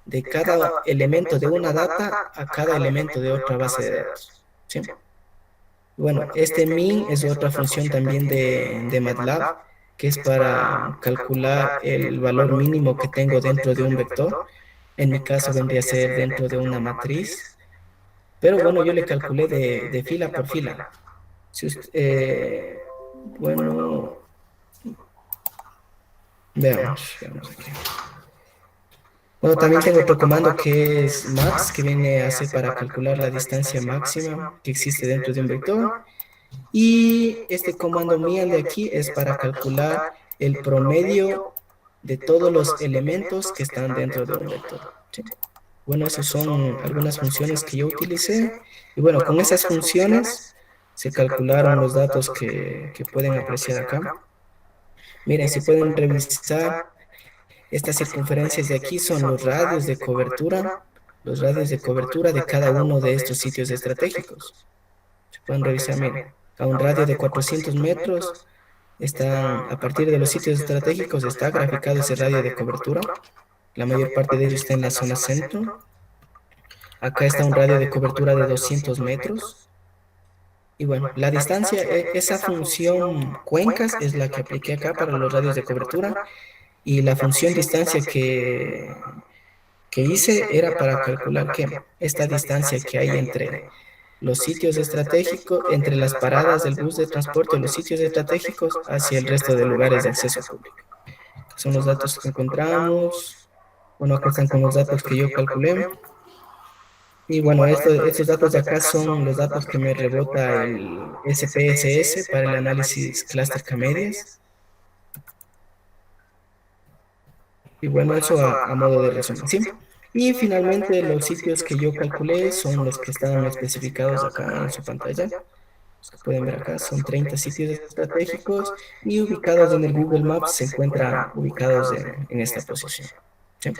de cada elemento de una data a cada elemento de otra base de datos. ¿Sí? Bueno, este min es otra función también de MATLAB, que es para calcular el valor mínimo que tengo dentro de un vector. En mi caso vendría a ser dentro de una matriz. Pero bueno, yo le calculé de fila por fila. Bueno, veamos aquí. Bueno, también tengo otro comando que es max, que viene a ser para calcular la distancia máxima que existe dentro de un vector. Y este comando mian de aquí es para calcular el promedio de todos los elementos que están dentro de un vector. ¿Sí? Bueno, esas son algunas funciones que yo utilicé. Y bueno, con esas funciones se calcularon los datos que pueden apreciar acá. Miren, si pueden revisar, estas circunferencias de aquí son los radios de cobertura de cada uno de estos sitios estratégicos. Se pueden revisar, miren, a un radio de 400 metros, a partir de los sitios estratégicos está graficado ese radio de cobertura. La mayor parte de ellos está en la zona centro. Acá está un radio de cobertura de 200 metros. Y bueno, la distancia, esa función cuencas es la que apliqué acá para los radios de cobertura. Y la función distancia que hice era para calcular que esta distancia que hay entre los sitios estratégicos, entre las paradas del bus de transporte, los sitios estratégicos, hacia el resto de lugares de acceso público. Son los datos que encontramos. Bueno, acá están con los datos que yo calculé. Y bueno, estos datos de acá son los datos que me rebota el SPSS para el análisis clúster K-medias. Y bueno, eso a modo de resumen, ¿sí? Y finalmente los sitios que yo calculé son los que están especificados acá en su pantalla. Los que pueden ver acá son 30 sitios estratégicos y ubicados en el Google Maps se encuentran ubicados en esta posición. ¿Sí?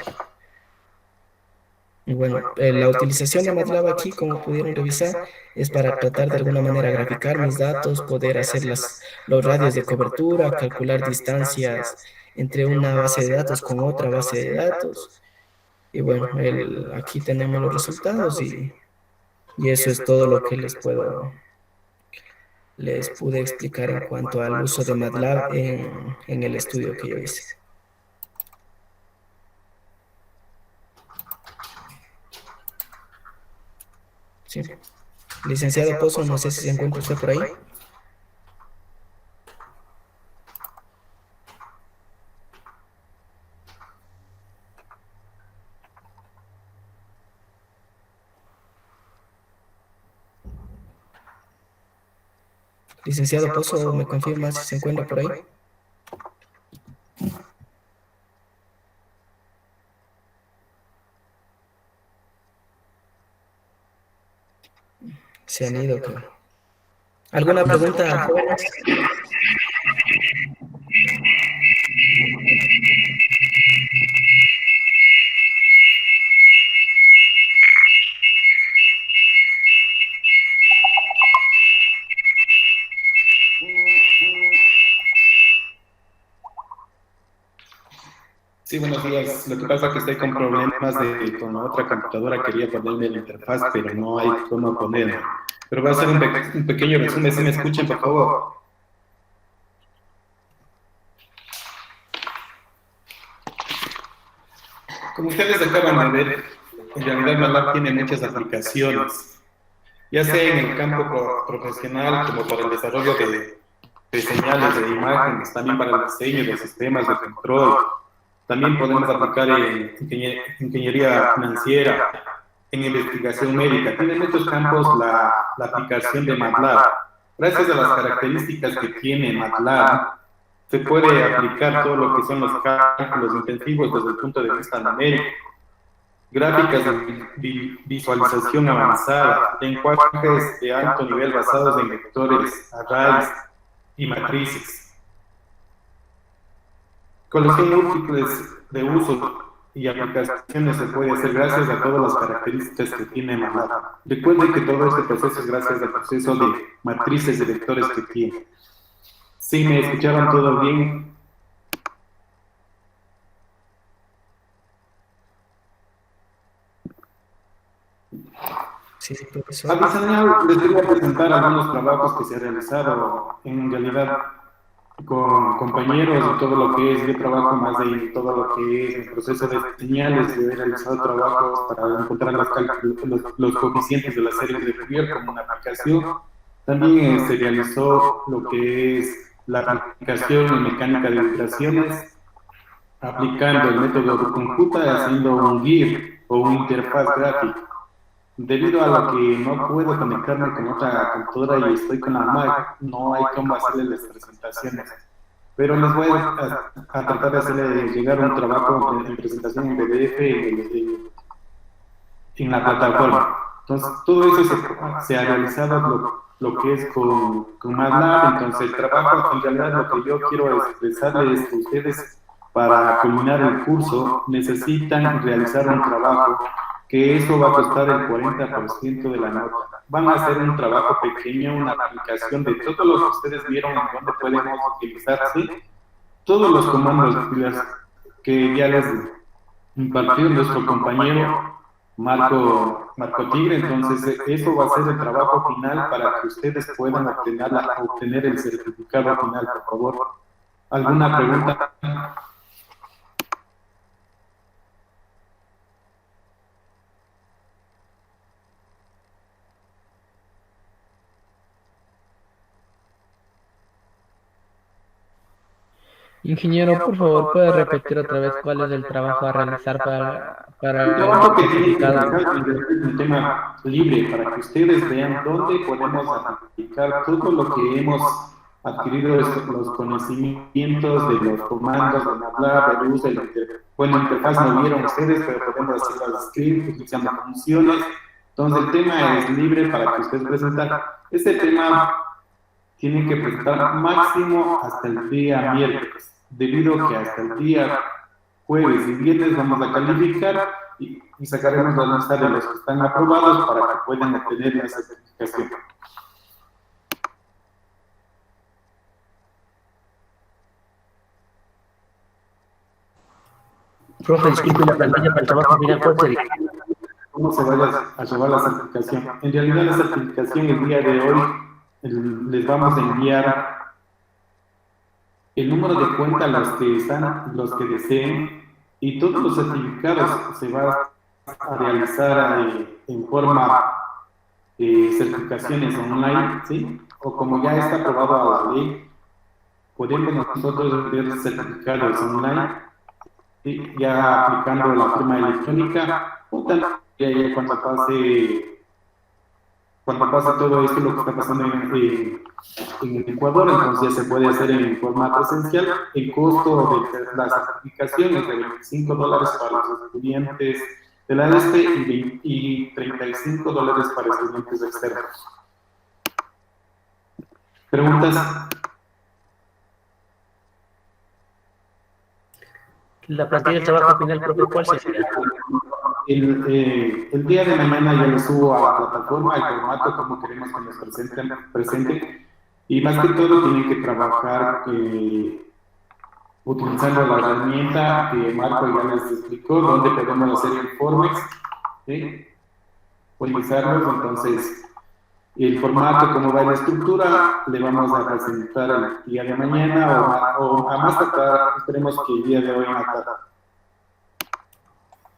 Y bueno, la utilización de MATLAB aquí, como pudieron revisar, es para tratar de alguna manera graficar mis datos, poder hacer los radios de cobertura, calcular distancias entre una base de datos con otra base de datos. Y bueno, aquí tenemos los resultados y eso es todo lo que les pude explicar en cuanto al uso de MATLAB en el estudio que yo hice. Sí. Licenciado Pozo, no sé si se encuentra usted por ahí. Licenciado Pozo, ¿me confirma si se encuentra por ahí? Se han ido, creo. ¿Alguna pregunta, jóvenes? Sí, buenos días. Lo que pasa es que estoy con problemas con la otra computadora. Quería ponerme la interfaz, pero no hay cómo ponerla. Pero voy a hacer un pequeño resumen. Si me escuchan, por favor. Como ustedes acaban de ver, en realidad MATLAB tiene muchas aplicaciones, ya sea en el campo profesional como para el desarrollo de señales de imágenes, también para el diseño de sistemas de control. También podemos aplicar en ingeniería financiera, en investigación médica. Tiene muchos campos la aplicación de MATLAB. Gracias a las características que tiene MATLAB, se puede aplicar todo lo que son los cálculos intensivos desde el punto de vista numérico, gráficas de visualización avanzada, lenguajes de alto nivel basados en vectores, arrays y matrices. Colección múltiples de usos y aplicaciones se puede hacer gracias a todas las características que tiene MATLAB. Recuerden que todo este proceso es gracias al proceso de matrices de vectores que tiene. ¿Sí me escucharon todo bien? Sí, profesor. Adicional, les voy a presentar algunos trabajos que se han realizado en realidad con compañeros y todo lo que es, yo trabajo más de todo lo que es el proceso de señales, yo he realizado trabajos para encontrar los coeficientes de las series de Fourier como una aplicación. También se realizó lo que es la aplicación en mecánica de vibraciones, aplicando el método de computa, haciendo un GIF o una interfaz gráfica. Debido a lo que no puedo conectarme con otra computadora y estoy con la Mac, no hay cómo hacerle las presentaciones. Pero les voy a tratar de hacerle llegar un trabajo en presentación en PDF en la plataforma. Entonces, todo eso se ha realizado lo que es con MATLAB. Entonces, el trabajo, en realidad, lo que yo quiero expresarles es que ustedes, para culminar el curso, necesitan realizar un trabajo que eso va a costar el 40% de la nota. Van a hacer un trabajo pequeño, una aplicación de todo lo que ustedes vieron en donde podemos utilizarse, todos los comandos que ya les impartió nuestro compañero Marco Tigre. Entonces, eso va a ser el trabajo final para que ustedes puedan obtener el certificado final, por favor. ¿Alguna pregunta? Ingeniero, por favor, ¿puede repetir otra vez cuál es el trabajo a realizar para El trabajo que tiene que certificado? realizar es un tema libre para que ustedes vean dónde podemos aplicar todo lo que hemos adquirido, los conocimientos de los comandos de MATLAB, el uso de la Bueno, interfaz no vieron ustedes, pero podemos hacer las scripts utilizando funciones. Entonces, el tema es libre para que ustedes presenten. Este tema tienen que presentar máximo hasta el día miércoles, debido a que hasta el día jueves y viernes vamos a calificar y sacaremos la lista de los que están aprobados para que puedan obtener la certificación. Profe, disculpe la pantalla para el trabajo final, ¿cuál sería? ¿Cómo se vaya a llevar la certificación? En realidad la certificación el día de hoy les vamos a enviar el número de cuenta a los que deseen, y todos los certificados se van a realizar en forma de certificaciones online, ¿sí? O como ya está aprobado a la ley, podemos nosotros ver certificados online, ¿sí? Ya aplicando la firma electrónica, o también cuando pase todo esto, lo que está pasando en el Ecuador, entonces ya se puede hacer en forma presencial. El costo de la certificación es de $25 para los estudiantes de la ESPE y $35 para estudiantes externos. ¿Preguntas? La plantilla del trabajo final, profe, ¿cuál sería? El día de mañana yo lo subo a la plataforma, el formato como queremos que nos presenten, y más que todo tienen que trabajar utilizando la herramienta que Marco ya les explicó, donde podemos hacer informes, ¿sí? Utilizarlos. Entonces el formato, como va la estructura, le vamos a presentar el día de mañana o a más tardar, esperemos que el día de hoy en la tarde.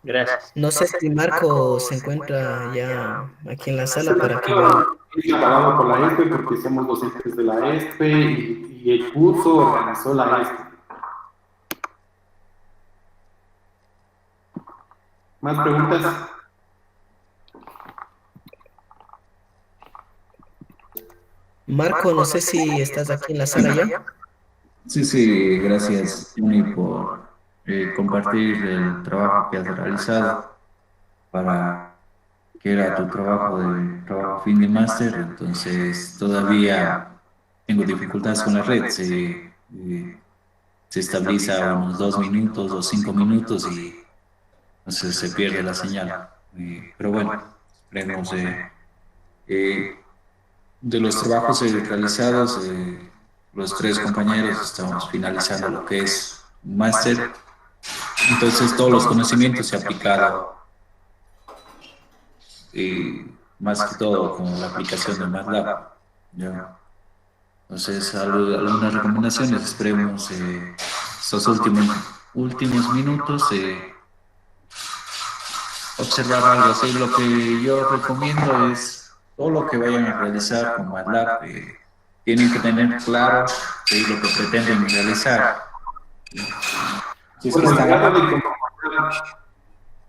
Gracias. No sé si Marco se encuentra ya aquí en la sala para que igual. Está pagado por la ESPE porque somos docentes de la ESPE y el curso organizó la ESPE. ¿Más preguntas? Marco, no sé si estás aquí en la sala ya. Sí, gracias, Juni, por compartir el trabajo que has realizado para que era tu trabajo fin de máster. Entonces, todavía tengo dificultades con la red. Se estabiliza a unos 2 minutos o 5 minutos y entonces se pierde la señal. Pero bueno, esperemos. De los trabajos realizados, los tres compañeros estamos finalizando lo que es un máster. Entonces, todos los conocimientos se han aplicado, más que todo con la aplicación de MATLAB, ¿ya? Entonces, algunas recomendaciones, esperemos estos últimos minutos observar algo. Así, lo que yo recomiendo es todo lo que vayan a realizar con MATLAB, tienen que tener claro lo que pretenden realizar. Si es que Bueno, están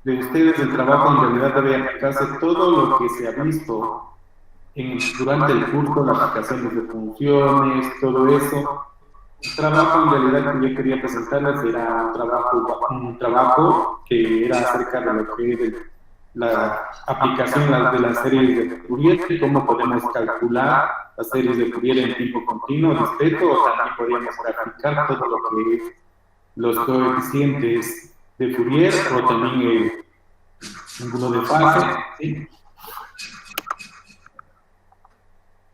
de ustedes el trabajo en realidad debe aplicarse todo lo que se ha visto durante el curso, las aplicaciones de funciones, todo eso. El trabajo en realidad que yo quería presentarles era un trabajo que era acerca de lo que es la aplicación de las series de Fourier, cómo podemos calcular las series de Fourier en tiempo continuo, discreto, o también podríamos graficar todo lo que es los coeficientes de Fourier, o también el ángulo de fase, ¿sí?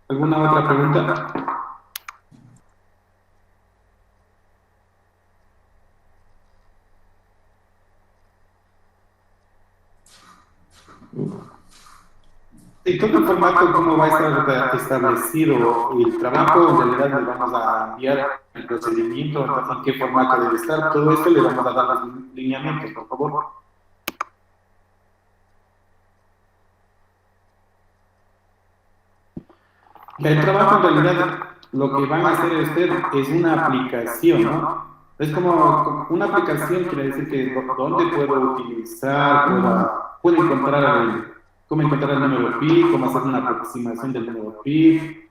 ¿Alguna otra pregunta? En todo el formato, ¿cómo va a estar establecido el trabajo? En realidad le vamos a enviar el procedimiento, en qué formato debe estar. Todo esto le vamos a dar los lineamientos, por favor. El trabajo en realidad lo que van a hacer ustedes es una aplicación, ¿no? Es como una aplicación, quiere decir que dónde puedo utilizar, puedo encontrar cómo encontrar el número pi, cómo hacer una aproximación del número pi,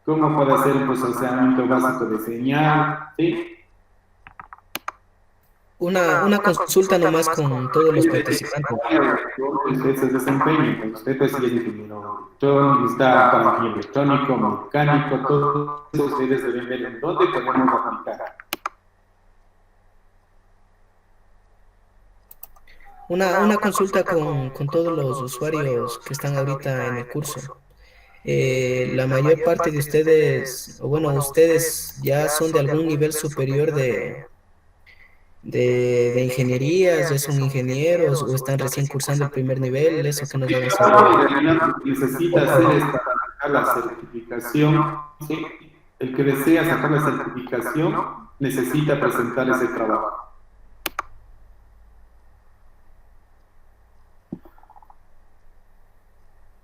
cómo puedo hacer un procesamiento básico de señal, ¿sí? una consulta nomás con todos los participantes. Usted se desempeña, entonces usted es el ingeniero electrónico, está para ingeniero electrónico, mecánico, todos ustedes deben ver en dónde podemos aplicar. Una consulta con todos los usuarios que están ahorita en el curso. La mayor parte de ustedes, o bueno, ustedes ya son de algún nivel superior de ingenierías, ya son ingenieros o están recién cursando el primer nivel, eso que nos hagan saber. En realidad, lo que necesita hacer es para sacar la certificación, ¿sí? El que desea sacar la certificación necesita presentar ese trabajo.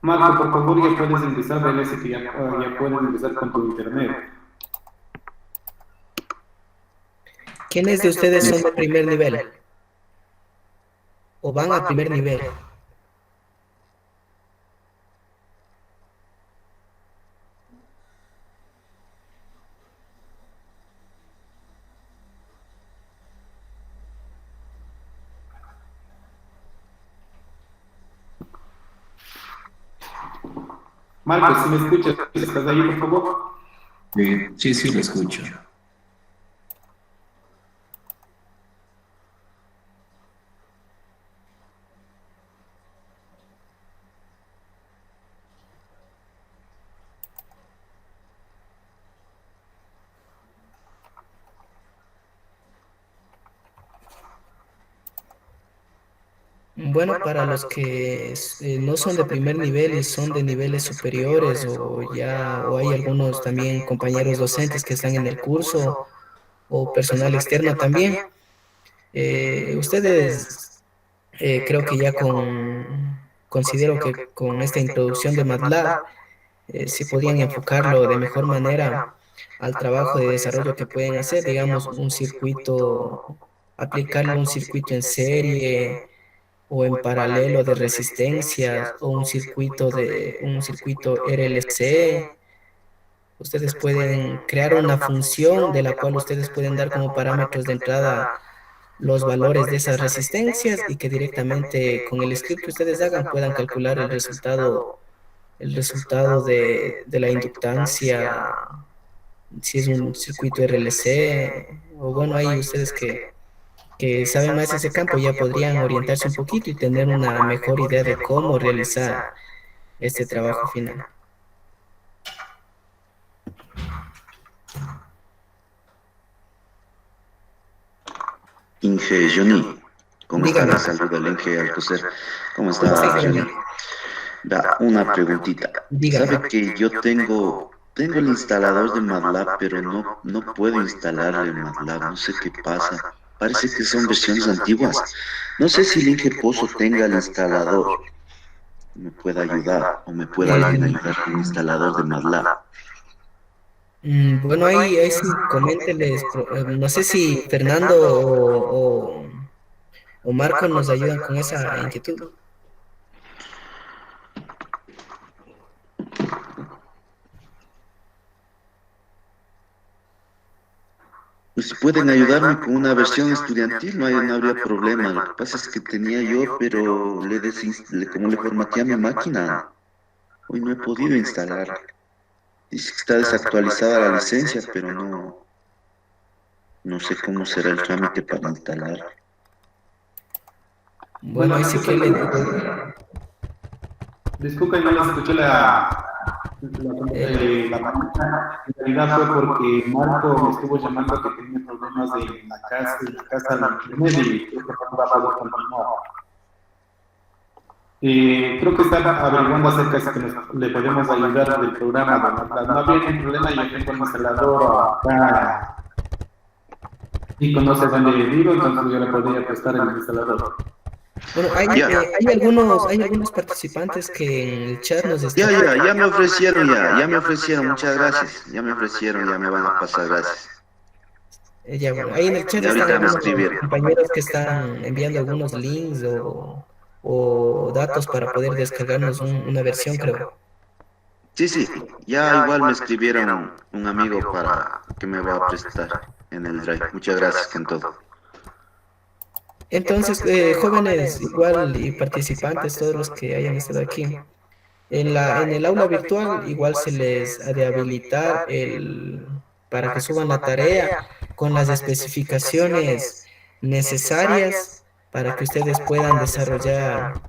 Marco, por favor, ya puedes empezar, parece que ya puedes empezar con tu internet. ¿Quiénes de ustedes son de primer nivel? ¿O van a primer nivel? Marco, si me escuchas, ¿estás ahí, por favor? Sí, sí, lo escucho. Bueno, para los que no son de primer nivel y son de niveles superiores o hay algunos también compañeros docentes que están en el curso o personal externo también, ustedes creo que ya considero que con esta introducción de MATLAB sí podían enfocarlo de mejor manera al trabajo de desarrollo que pueden hacer, digamos, un circuito, aplicarlo a un circuito en serie o en paralelo de resistencias o un circuito RLC. Ustedes pueden crear una función de la cual ustedes pueden dar como parámetros de entrada los valores de esas resistencias y que directamente con el script que ustedes hagan puedan calcular el resultado de la inductancia, si es un circuito RLC, o bueno, hay ustedes que saben más de ese campo ya podrían orientarse un poquito y tener una mejor idea de cómo realizar este trabajo final. Inge Johnny, ¿cómo está? Dígame. La salud del Inge Alcocer. ¿Cómo Sí, está, dígame. Johnny? Da, una preguntita. Dígame. ¿Sabe que yo tengo el instalador de MATLAB, pero no puedo instalarle MATLAB? No sé qué pasa. Parece que son versiones antiguas. No sé si el Inge Pozo tenga el instalador. ¿Me puede ayudar o me puede alguien ayudar con el instalador de MATLAB? Bueno, ahí sí, coménteles, no sé si Fernando o Marco nos ayudan con esa inquietud. Pues si pueden ayudarme con una versión estudiantil, no habría problema. Lo que pasa es que tenía yo, pero como le formateé a mi máquina, hoy no he podido instalarla. Dice que está desactualizada la licencia, pero no sé cómo será el trámite para instalar. Bueno, ahí sí que le digo. Disculpa, no les escuché la en realidad fue porque Marco me estuvo llamando que tenía problemas en la casa de internet y creo que no va a poder continuar. Creo que está averiguando acerca de si le podemos ayudar del programa. No había ningún problema, yo tengo el instalador acá y conoce dónde vivo, entonces yo le podría prestar el instalador. Bueno, hay algunos participantes que en el chat nos están... Ya me ofrecieron, muchas gracias. Ya me ofrecieron, ya me van a pasar, gracias. Ya, bueno, ahí en el chat Y ahorita están me algunos escribieron. compañeros que están enviando algunos links o datos para poder descargarnos una versión, creo. Sí, ya igual me escribieron un amigo para que me va a prestar en el Drive. Muchas gracias con todo. Entonces, jóvenes igual y participantes, todos los que hayan estado aquí, en el aula virtual igual se les ha de habilitar para que suban la tarea con las especificaciones necesarias para que ustedes puedan desarrollar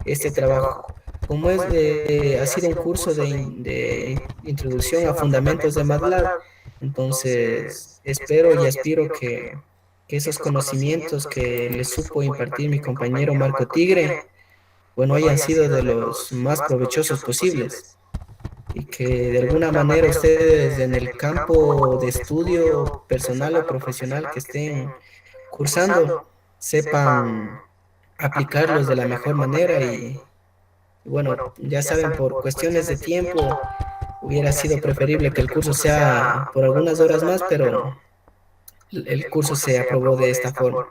este trabajo. Como ha sido un curso de introducción a fundamentos de MATLAB, entonces espero y aspiro que esos conocimientos que les supo impartir mi compañero Marco Tigre, bueno, hayan sido de los más provechosos posibles y que de alguna manera ustedes en el campo de estudio personal o profesional que estén cursando sepan aplicarlos de la mejor manera y bueno, ya saben, por cuestiones de tiempo hubiera sido preferible que el curso sea por algunas horas más, pero el curso se aprobó de esta forma.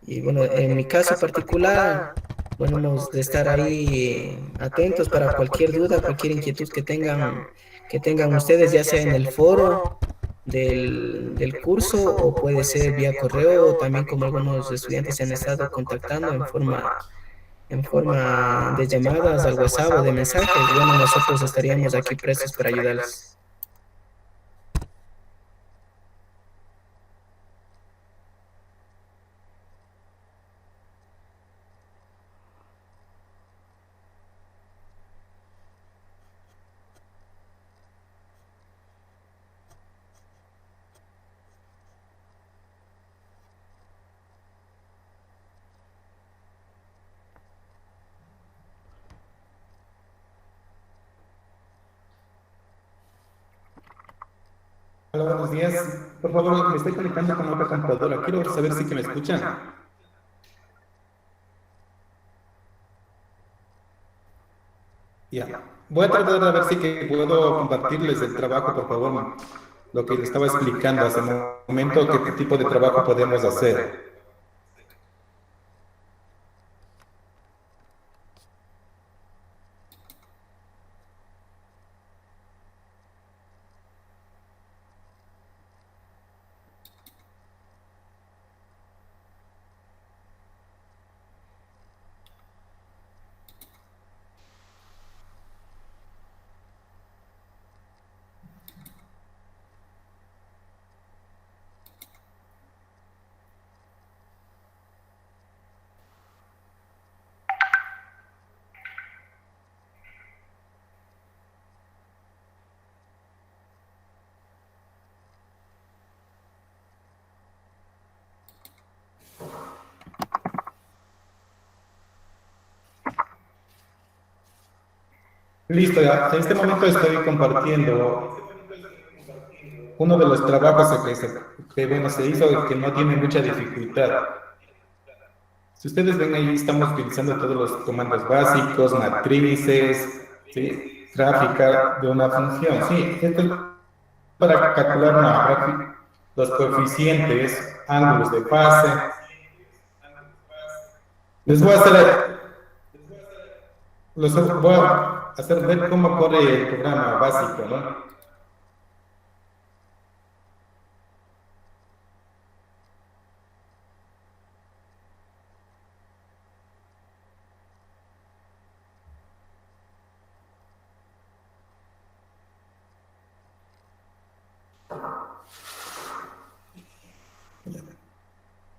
Y bueno, en mi caso particular, bueno, hemos de estar ahí atentos para cualquier duda, cualquier inquietud que tengan ustedes, ya sea en el foro del curso o puede ser vía correo, o también como algunos estudiantes se han estado contactando en forma de llamadas al WhatsApp o de mensajes. Bueno, nosotros estaríamos aquí prestos para ayudarles. Hola, buenos días. Por favor, me estoy conectando con otra computadora. Quiero saber si que me escuchan. Ya. Voy a tratar de ver si que puedo compartirles el trabajo, por favor. Lo que les estaba explicando hace un momento, qué tipo de trabajo podemos hacer. Listo, ya. En este momento estoy compartiendo uno de los trabajos bueno, se hizo y que no tiene mucha dificultad. Si ustedes ven ahí, estamos utilizando todos los comandos básicos, matrices, ¿sí? Gráfica de una función. Sí, esto es para calcular los coeficientes, ángulos de fase. Les voy a hacer, voy a hacer ver cómo corre el programa básico, ¿no?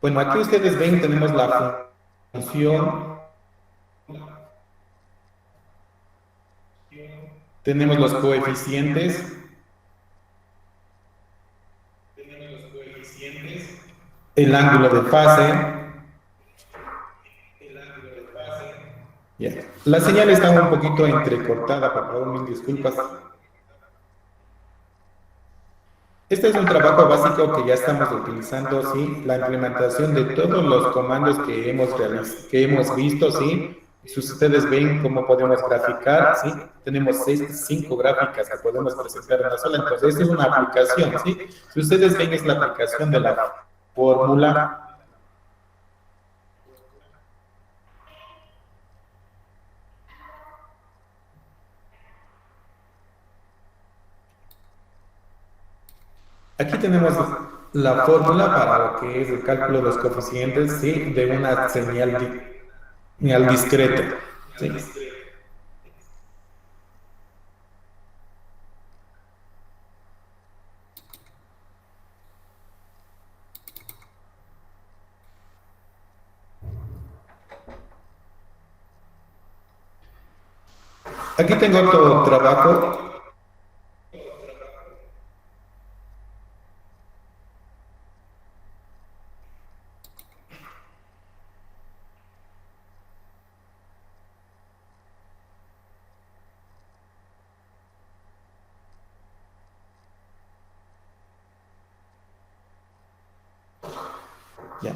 Bueno, aquí ustedes ven, tenemos la función, tenemos los coeficientes, el ángulo de fase. Ya. La señal está un poquito entrecortada, por favor, mil disculpas. Este es un trabajo básico que ya estamos utilizando, ¿sí? La implementación de todos los comandos que hemos visto, ¿sí? Si ustedes ven cómo podemos graficar, ¿sí? Tenemos 5 gráficas que podemos presentar en una sola. Entonces, esta es una aplicación, ¿sí? Si ustedes ven, es la aplicación de la fórmula. Aquí tenemos la fórmula para lo que es el cálculo de los coeficientes, ¿sí? De una señal discreta, ¿sí? Aquí tengo otro trabajo. Ya.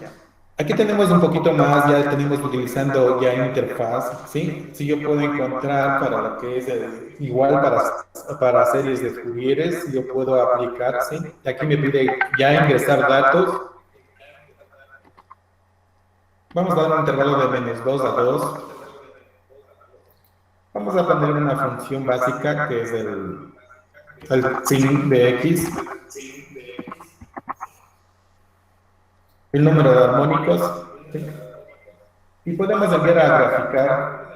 Aquí tenemos un poquito más, ya tenemos utilizando ya interfaz, ¿sí? Si yo puedo encontrar para lo que es igual para series de Fourieres, yo puedo aplicar, ¿sí? Aquí me pide ya ingresar datos. Vamos a dar un intervalo de -2 a 2. Vamos a poner una función básica que es el sin de x, el número de armónicos, ¿sí? Y podemos enviar a graficar.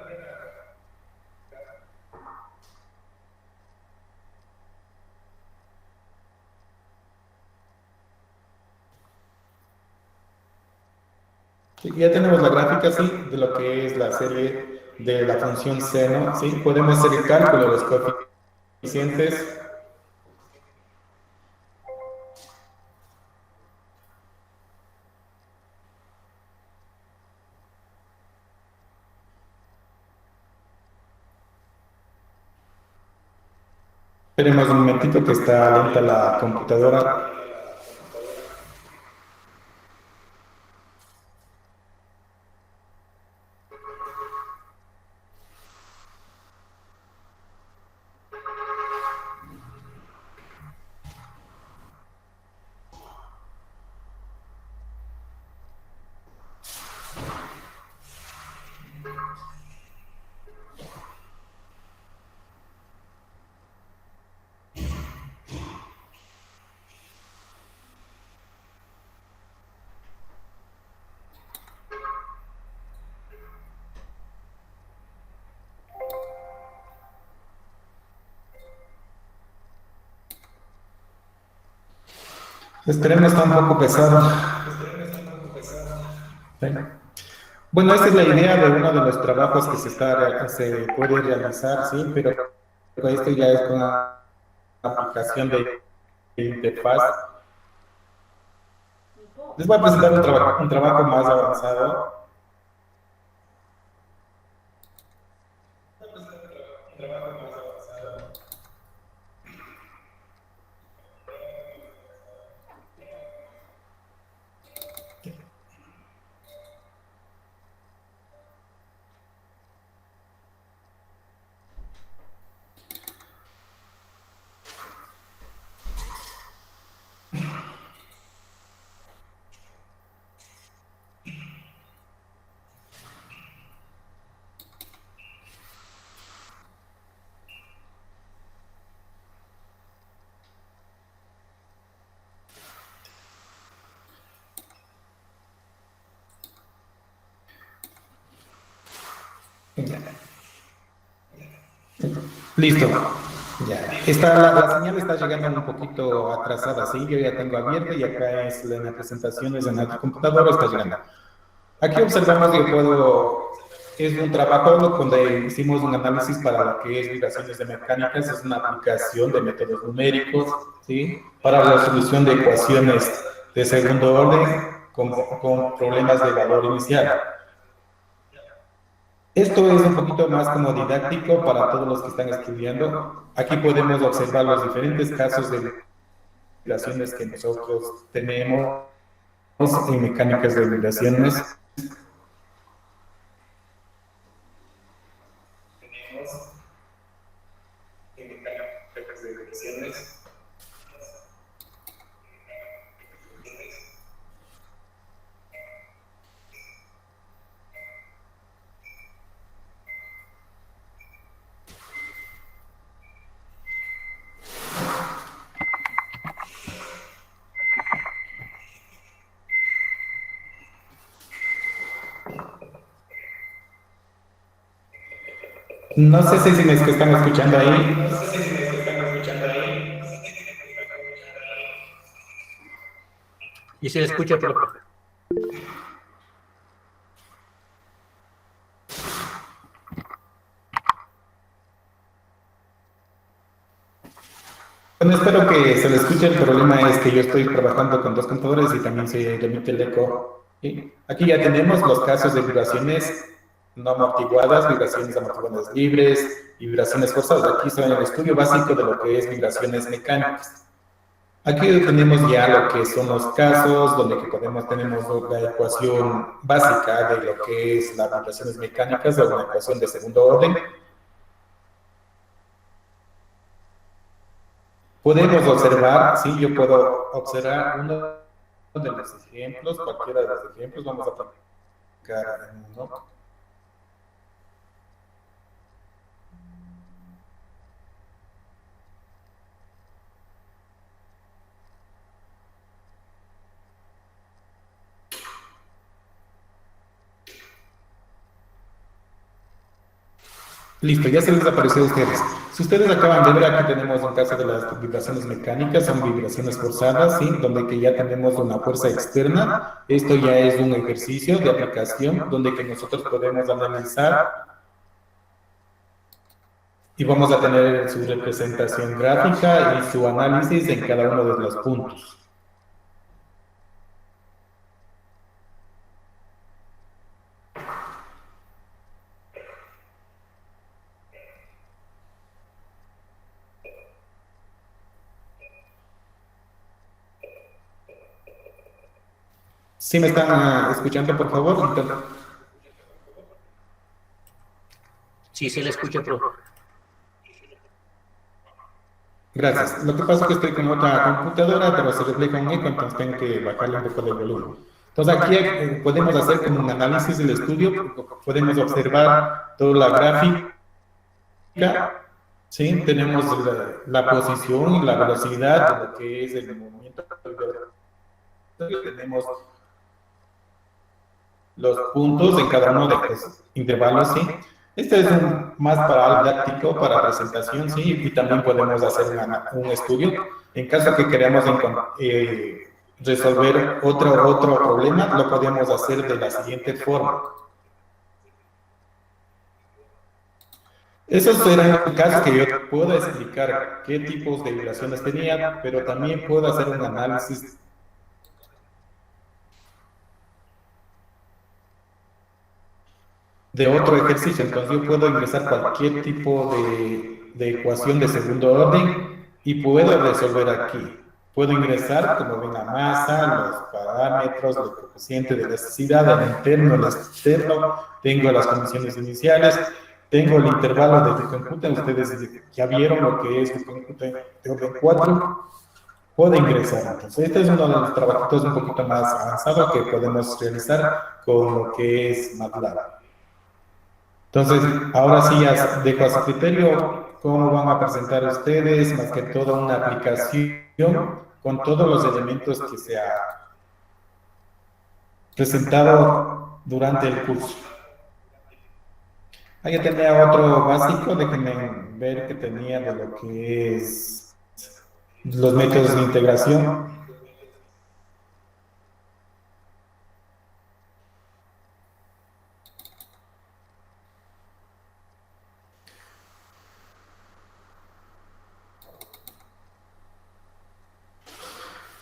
Sí, ya tenemos la gráfica, sí, de lo que es la serie de la función seno, sí. Podemos hacer el cálculo de los coeficientes. Esperemos un momentito que está lenta la computadora. Esperemos, está un poco pesado. Bueno, esta es la idea de uno de los trabajos que se puede realizar, sí, pero esto ya es con una aplicación de interfaz. Les voy a presentar un trabajo más avanzado. Listo. Ya. La señal está llegando un poquito atrasada, sí, yo ya tengo abierto y acá es en las presentaciones en la computadora está llegando. Aquí observamos que es un trabajo donde hicimos un análisis para lo que es vibraciones de mecánicas, es una aplicación de métodos numéricos, ¿sí? Para la solución de ecuaciones de segundo orden con problemas de valor inicial. Esto es un poquito más como didáctico para todos los que están estudiando. Aquí podemos observar los diferentes casos de vibraciones que nosotros tenemos en mecánicas de vibraciones. No sé si me están escuchando ahí. Y se le escucha, profe. Bueno, espero que se le escuche. El problema es que yo estoy trabajando con dos computadores y también se remite el eco. ¿Sí? Aquí ya tenemos los casos de vibraciones no amortiguadas, vibraciones amortiguadas libres y vibraciones forzadas. Aquí está en el estudio básico de lo que es vibraciones mecánicas. Aquí tenemos ya lo que son los casos donde que tenemos la ecuación básica de lo que es las vibraciones mecánicas o una ecuación de segundo orden. Podemos observar, sí, yo puedo observar uno de los ejemplos, cualquiera de los ejemplos, vamos a aplicar en uno. Listo, ya se les apareció a ustedes. Si ustedes acaban de ver, aquí tenemos un caso de las vibraciones mecánicas, son vibraciones forzadas, ¿sí? Donde que ya tenemos una fuerza externa. Esto ya es un ejercicio de aplicación donde que nosotros podemos analizar y vamos a tener su representación gráfica y su análisis en cada uno de los puntos. ¿Sí me están escuchando, por favor? Sí, se le escucha, profe. Gracias. Lo que pasa es que estoy con otra computadora, pero se refleja un eco, entonces tengo que bajarle un poco de volumen. Entonces aquí podemos hacer como un análisis del estudio, podemos observar toda la gráfica, ¿sí? Tenemos la posición y la velocidad de lo que es el movimiento. Tenemos los puntos en cada uno de estos intervalos, ¿sí? Este es más para didáctico, para presentación, ¿sí? Y también podemos hacer un estudio. En caso que queramos resolver otro problema, lo podemos hacer de la siguiente forma. Esos eran casos que yo puedo explicar qué tipos de vibraciones tenía, pero también puedo hacer un análisis de otro ejercicio. Entonces yo puedo ingresar cualquier tipo de ecuación de segundo orden y puedo resolver aquí. Puedo ingresar, como ven, la masa, los parámetros, los coeficientes de elasticidad, el interno, el externo, tengo las condiciones iniciales, tengo el intervalo de Vico-Newton. Ustedes ya vieron lo que es Vico-Newton de orden 4. Puedo ingresar. Entonces, este es uno de los trabajitos un poquito más avanzados que podemos realizar con lo que es MATLAB. Entonces, ahora sí ya dejo a su criterio cómo van a presentar ustedes, más que todo una aplicación con todos los elementos que se ha presentado durante el curso. Ahí tenía otro básico, déjenme ver que tenía de lo que es los métodos de integración.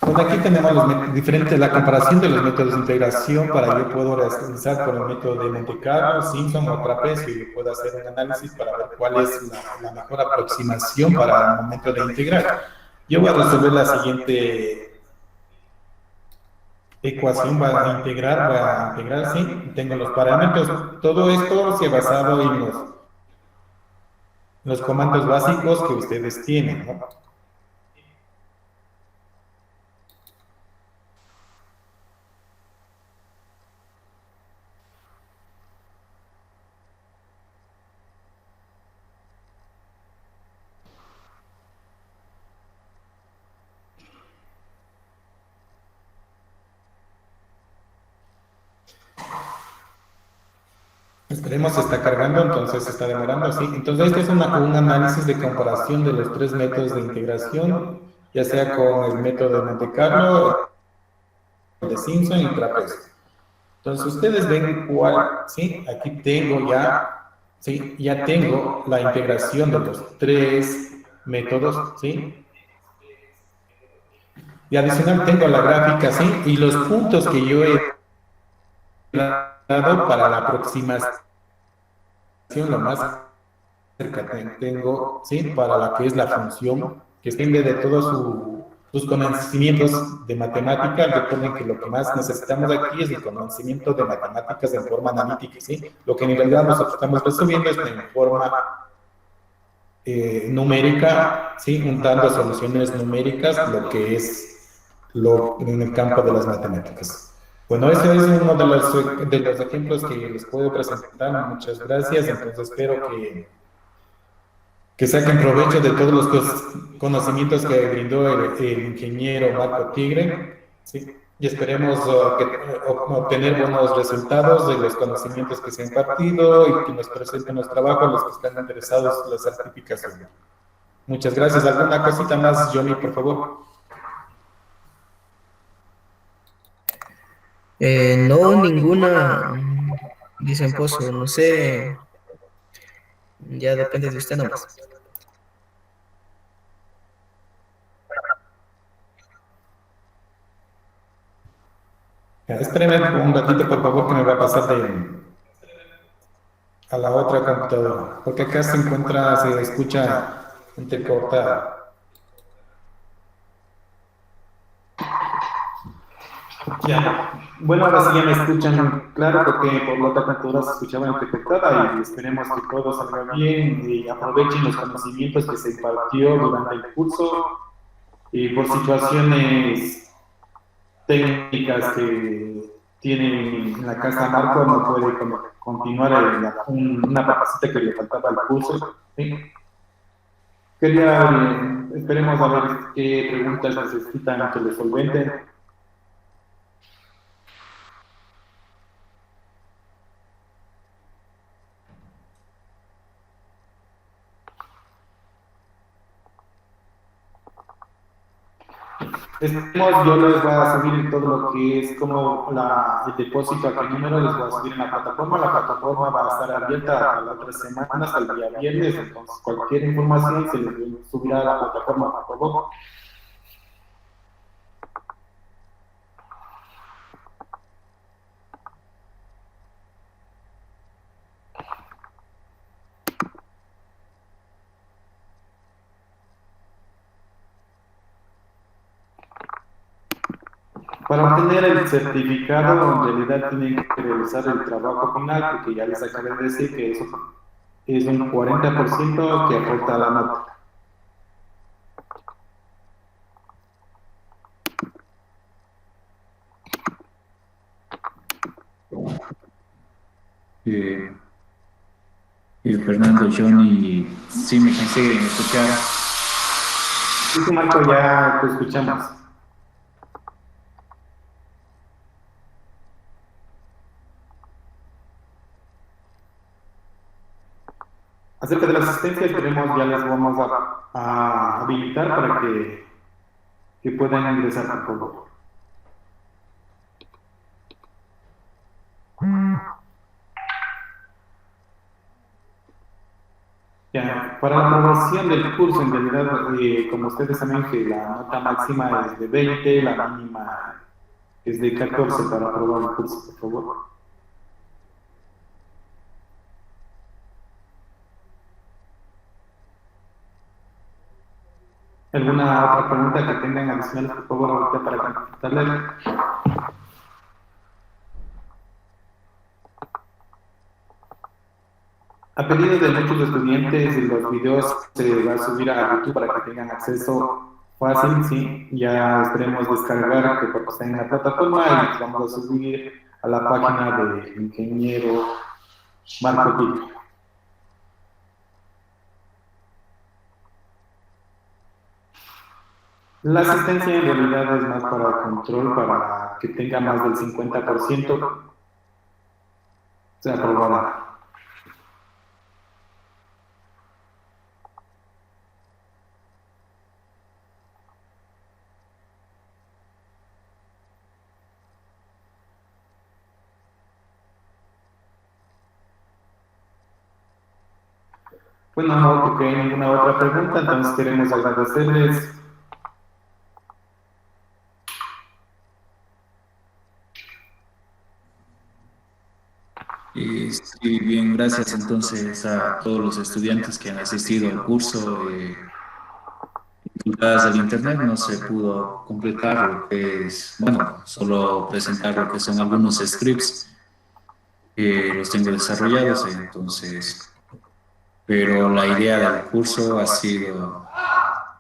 Pues aquí tenemos los diferentes, la comparación de los métodos de integración para yo puedo realizar por el método de Monte Carlo, Simpson o trapecio. Yo puedo hacer un análisis para ver cuál es la mejor aproximación para el momento de integrar. Yo voy a resolver la siguiente ecuación, va a integrar, sí, tengo los parámetros. Todo esto se ha basado en los comandos básicos que ustedes tienen, ¿no? Esperemos, se está cargando, entonces se está demorando, sí. Entonces, este es un análisis de comparación de los tres métodos de integración, ya sea con el método de Monte Carlo, el de Simpson y trapecio. Entonces, ustedes ven cuál, ¿sí? Aquí tengo ya, ¿sí? Ya tengo la integración de los tres métodos, ¿sí? Y adicional tengo la gráfica, ¿sí? Y los puntos que yo he dado para la aproximación, lo más cerca tengo, ¿sí? Para la que es la función, que depende de todos sus conocimientos de matemáticas. Recuerden que lo que más necesitamos aquí es el conocimiento de matemáticas en forma analítica, ¿sí? Lo que en realidad nosotros estamos resolviendo es en forma numérica, ¿sí? Dando soluciones numéricas, lo que es en el campo de las matemáticas. Bueno, ese es uno de los ejemplos que les puedo presentar. Muchas gracias. Entonces espero que saquen provecho de todos los conocimientos que brindó el ingeniero Marco Tigre, ¿sí? Y esperemos obtener buenos resultados de los conocimientos que se han impartido y que nos presenten los trabajos los que están interesados en la certificación. Muchas gracias. ¿Alguna cosita más, Johnny, por favor? No, ninguna, dicen Pozo, no sé, ya depende de usted nomás. Espérenme un ratito, por favor, que me va a pasar a la otra computadora, porque acá se escucha entrecortada. Ya. Bueno, ahora sí ya me escuchan claro, porque por la otra computadora se escuchaba entrecortada, y esperemos que todo salga bien y aprovechen los conocimientos que se impartió durante el curso, y por situaciones técnicas que tiene en la casa Marco no puede continuar una partecita que le faltaba al curso, ¿sí? Esperemos a ver qué preguntas necesitan que les solventen. Yo les voy a subir todo lo que es como el depósito, a qué número les voy a subir en la plataforma. La plataforma va a estar abierta a la otra semana, hasta el día viernes, entonces cualquier información se les subirá a la plataforma, por favor. Para obtener el certificado, en realidad tienen que realizar el trabajo final, porque ya les acabé de decir que eso es un 40% que aporta la nota. Fernando, Johnny, sí me consiguen escuchar. Sí, Marco, ya te escuchamos. Acerca de la asistencia, esperemos ya les vamos a habilitar para que puedan ingresar, por favor. Ya, para la aprobación del curso, en realidad, como ustedes saben que la nota máxima es de 20, la mínima es de 14 para aprobar el curso, por favor. ¿Alguna otra pregunta que tengan adicional, por favor, ahorita para contestarle? A pedido de muchos estudiantes, los videos se va a subir a YouTube para que tengan acceso fácil, sí. Ya esperemos descargar que porque estén en la plataforma y los vamos a subir a la página del ingeniero Marco Tigre. La asistencia en realidad es más para el control, para que tenga más del 50%, se aprobará. Bueno, no creo que hay ninguna otra pregunta, entonces queremos agradecerles. Sí, bien, gracias entonces a todos los estudiantes que han asistido al curso. Dificultades del internet no se pudo completar lo que es, bueno, solo presentar lo que son algunos scripts que los tengo desarrollados, entonces, pero la idea del curso ha sido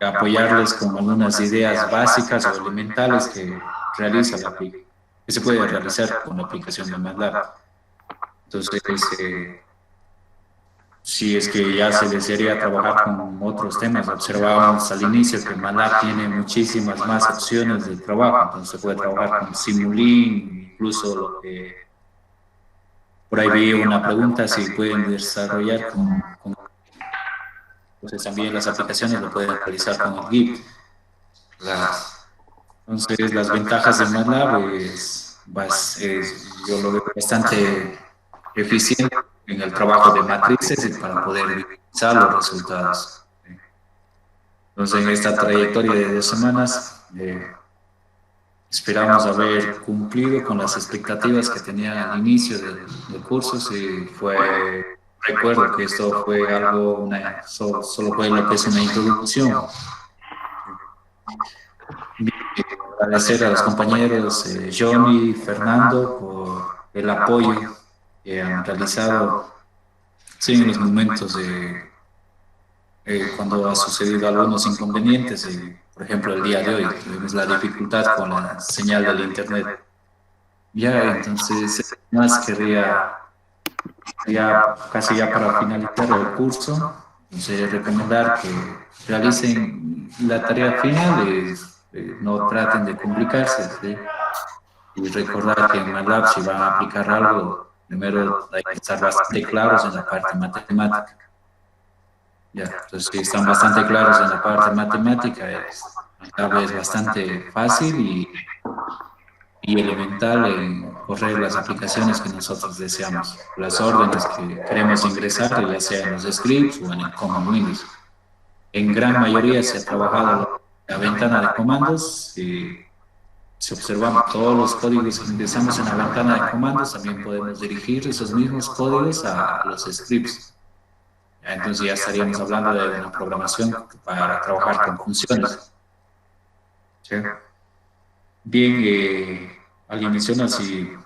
apoyarles con algunas ideas básicas o elementales que realiza que se puede realizar con la aplicación de MATLAB. Entonces, si es que ya se desearía trabajar con otros temas, observábamos al inicio que MATLAB tiene muchísimas más opciones de trabajo, entonces se puede trabajar con Simulink, incluso lo que por ahí vi una pregunta si pueden desarrollar entonces también las aplicaciones lo pueden realizar con el Git. Entonces las ventajas de MATLAB yo lo veo bastante eficiente en el trabajo de matrices y para poder visualizar los resultados. Entonces en esta trayectoria de 2 semanas esperamos haber cumplido con las expectativas que tenía al inicio del curso. Recuerdo que esto fue algo, solo fue lo que es una introducción. Agradecer a los compañeros Johnny y Fernando por el apoyo que han realizado en los momentos cuando ha sucedido algunos inconvenientes. Por ejemplo, el día de hoy tuvimos la dificultad con la señal del internet. Ya, entonces, más querría, casi ya para finalizar el curso, entonces recomendar que realicen la tarea final, no traten de complicarse, ¿sí? Y recordar que en MATLAB si van a aplicar algo, primero hay que estar bastante claros en la parte matemática. Ya, entonces si están bastante claros en la parte matemática, MATLAB es bastante fácil y elemental en correr las aplicaciones que nosotros deseamos, las órdenes que queremos ingresar, ya sea en los scripts o en el Common Windows. En gran mayoría se ha trabajado la ventana de comandos y si observamos todos los códigos que ingresamos en la ventana de comandos, también podemos dirigir esos mismos códigos a los scripts. Entonces ya estaríamos hablando de una programación para trabajar con funciones. ¿Sí? Bien, alguien menciona si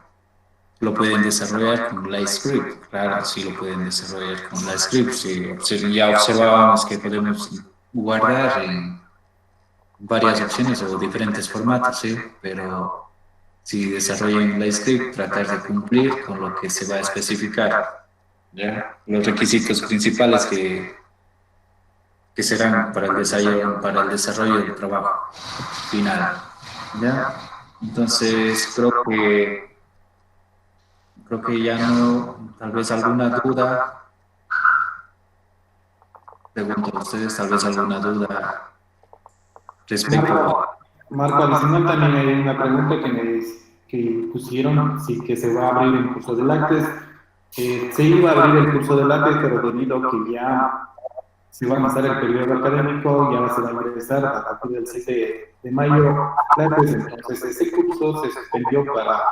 lo pueden desarrollar con LightScript. Claro, sí lo pueden desarrollar con LightScript. Ya observábamos que podemos guardar en varias opciones o diferentes formatos, ¿sí? Pero si desarrollan LightScript, tratar de cumplir con lo que se va a especificar. ¿Ya? Los requisitos principales que serán para el desarrollo del trabajo final. ¿Ya? Entonces creo que ya no, tal vez alguna duda, pregunto a ustedes, tal vez alguna duda respecto a... Marco, adicional también hay una pregunta que pusieron, si que se va a abrir el curso de lácteos. Se iba a abrir el curso de lácteos, pero debido a que ya se va a empezar el periodo académico, ya se va a ingresar a partir del 7 de mayo lácteos, entonces ese curso se suspendió para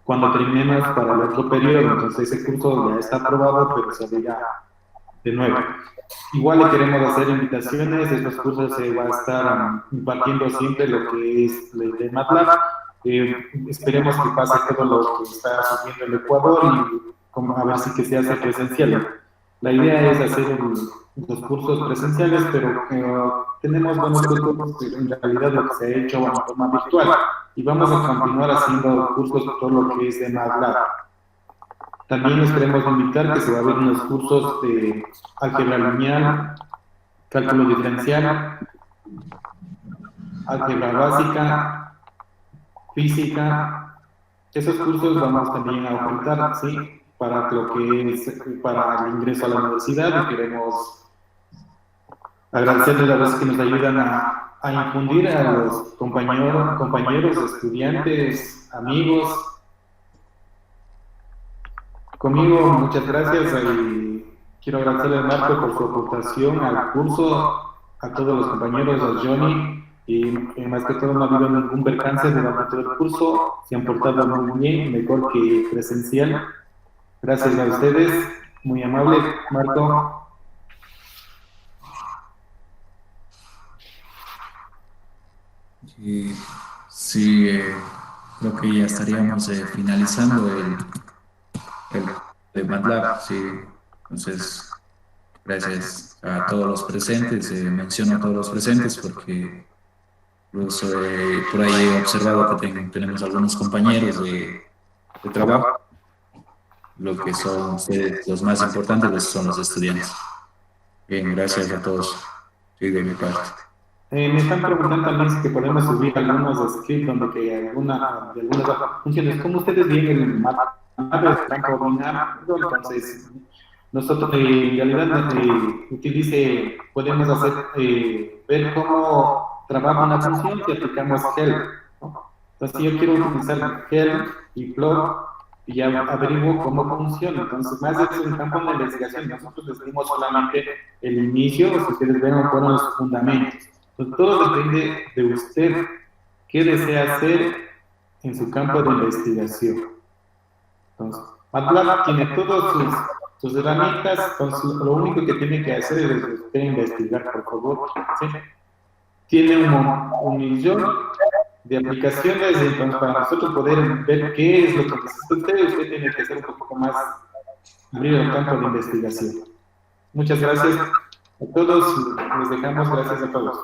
cuando terminemos para el otro periodo, entonces ese curso ya está aprobado, pero se abrirá de nuevo. Igual le queremos hacer invitaciones, estos cursos se va a estar impartiendo siempre lo que es de MATLAB. Esperemos que pase todo lo que está sucediendo en el Ecuador y a ver si que se hace presencial. La idea es hacer los cursos presenciales, pero tenemos buenos cursos, en realidad lo que se ha hecho en forma virtual, y vamos a continuar haciendo cursos todo lo que es de MATLAB. También les queremos invitar que se va a ver unos cursos de álgebra lineal, cálculo diferencial, álgebra básica, física. Esos cursos vamos también a ofertar, ¿sí? Para lo que es para el ingreso a la universidad. Y queremos agradecerles a los que nos ayudan a infundir a los compañeros, estudiantes, amigos. Conmigo, muchas gracias Quiero agradecerle a Marco por su aportación al curso, a todos los compañeros, a Johnny, y más que todo no ha habido ningún percance durante todo el curso, se han portado muy bien, mejor que presencial. Gracias a ustedes, muy amable, Marco. Y sí, creo que ya estaríamos finalizando el de MATLAB, sí. Entonces, gracias a todos los presentes, menciono a todos los presentes porque incluso por ahí he observado que tenemos algunos compañeros de trabajo, lo que son ustedes los más importantes pues, son los estudiantes. Bien, gracias a todos, sí, de mi parte. Me están preguntando también si que podemos subir algunos scripts donde que de algunas funciones, como ustedes bien el MATLAB están coordinando, entonces nosotros en realidad podemos hacer, ver cómo trabaja una función si aplicamos help, ¿no? Entonces yo quiero utilizar help y plot y ya averiguo cómo funciona. Entonces, más de un campo de investigación, nosotros les dimos solamente el inicio, si ustedes ven, fueron los fundamentos. Entonces, todo depende de usted, qué desea hacer en su campo de investigación. Entonces, MATLAB tiene todas sus herramientas, entonces lo único que tiene que hacer es usted investigar, por favor. ¿Sí? Tiene un millón de aplicaciones, entonces para nosotros poder ver qué es lo que necesita usted tiene que hacer un poco más, abrir el campo de investigación. Muchas gracias a todos, les dejamos gracias a todos.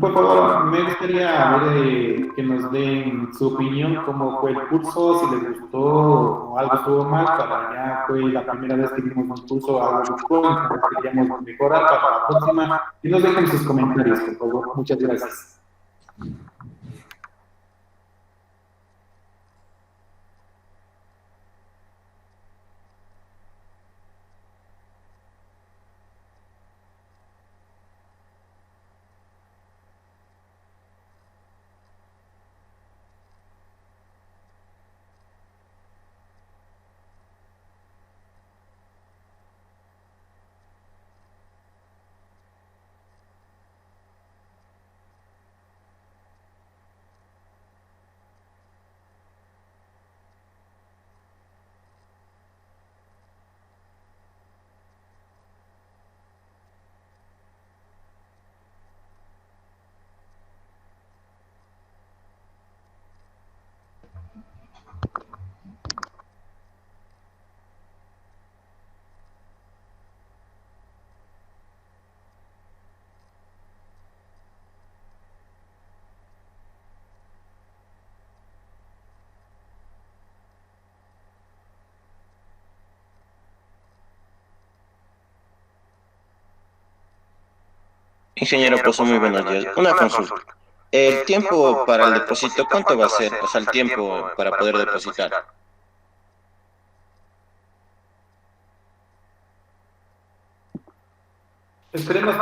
Por favor, me gustaría ver, que nos den su opinión, cómo fue el curso, si les gustó o algo estuvo mal, para ya fue la primera vez que vimos un curso, algo gustó, entonces queríamos mejorar para la próxima, y nos dejen sus comentarios, por favor. Muchas gracias. Ingeniero, pues muy buenos días. Una consulta. El tiempo para el depósito, ¿cuánto va a ser? O sea, el tiempo para poder depositar. Esperemos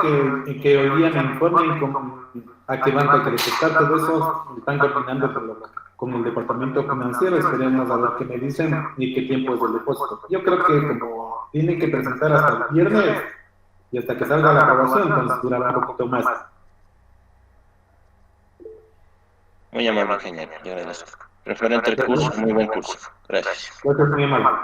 que hoy día me informen a qué banco hay que depositar, todo eso están coordinando con el departamento financiero, esperemos a ver qué me dicen y qué tiempo es el depósito. Yo creo que como tienen que presentar hasta el viernes y hasta que salga la aprobación, entonces durará un poquito más. Muy amable, ingeniero. Yo agradezco. Referente al curso, muy buen curso. Gracias. Gracias, muy amable.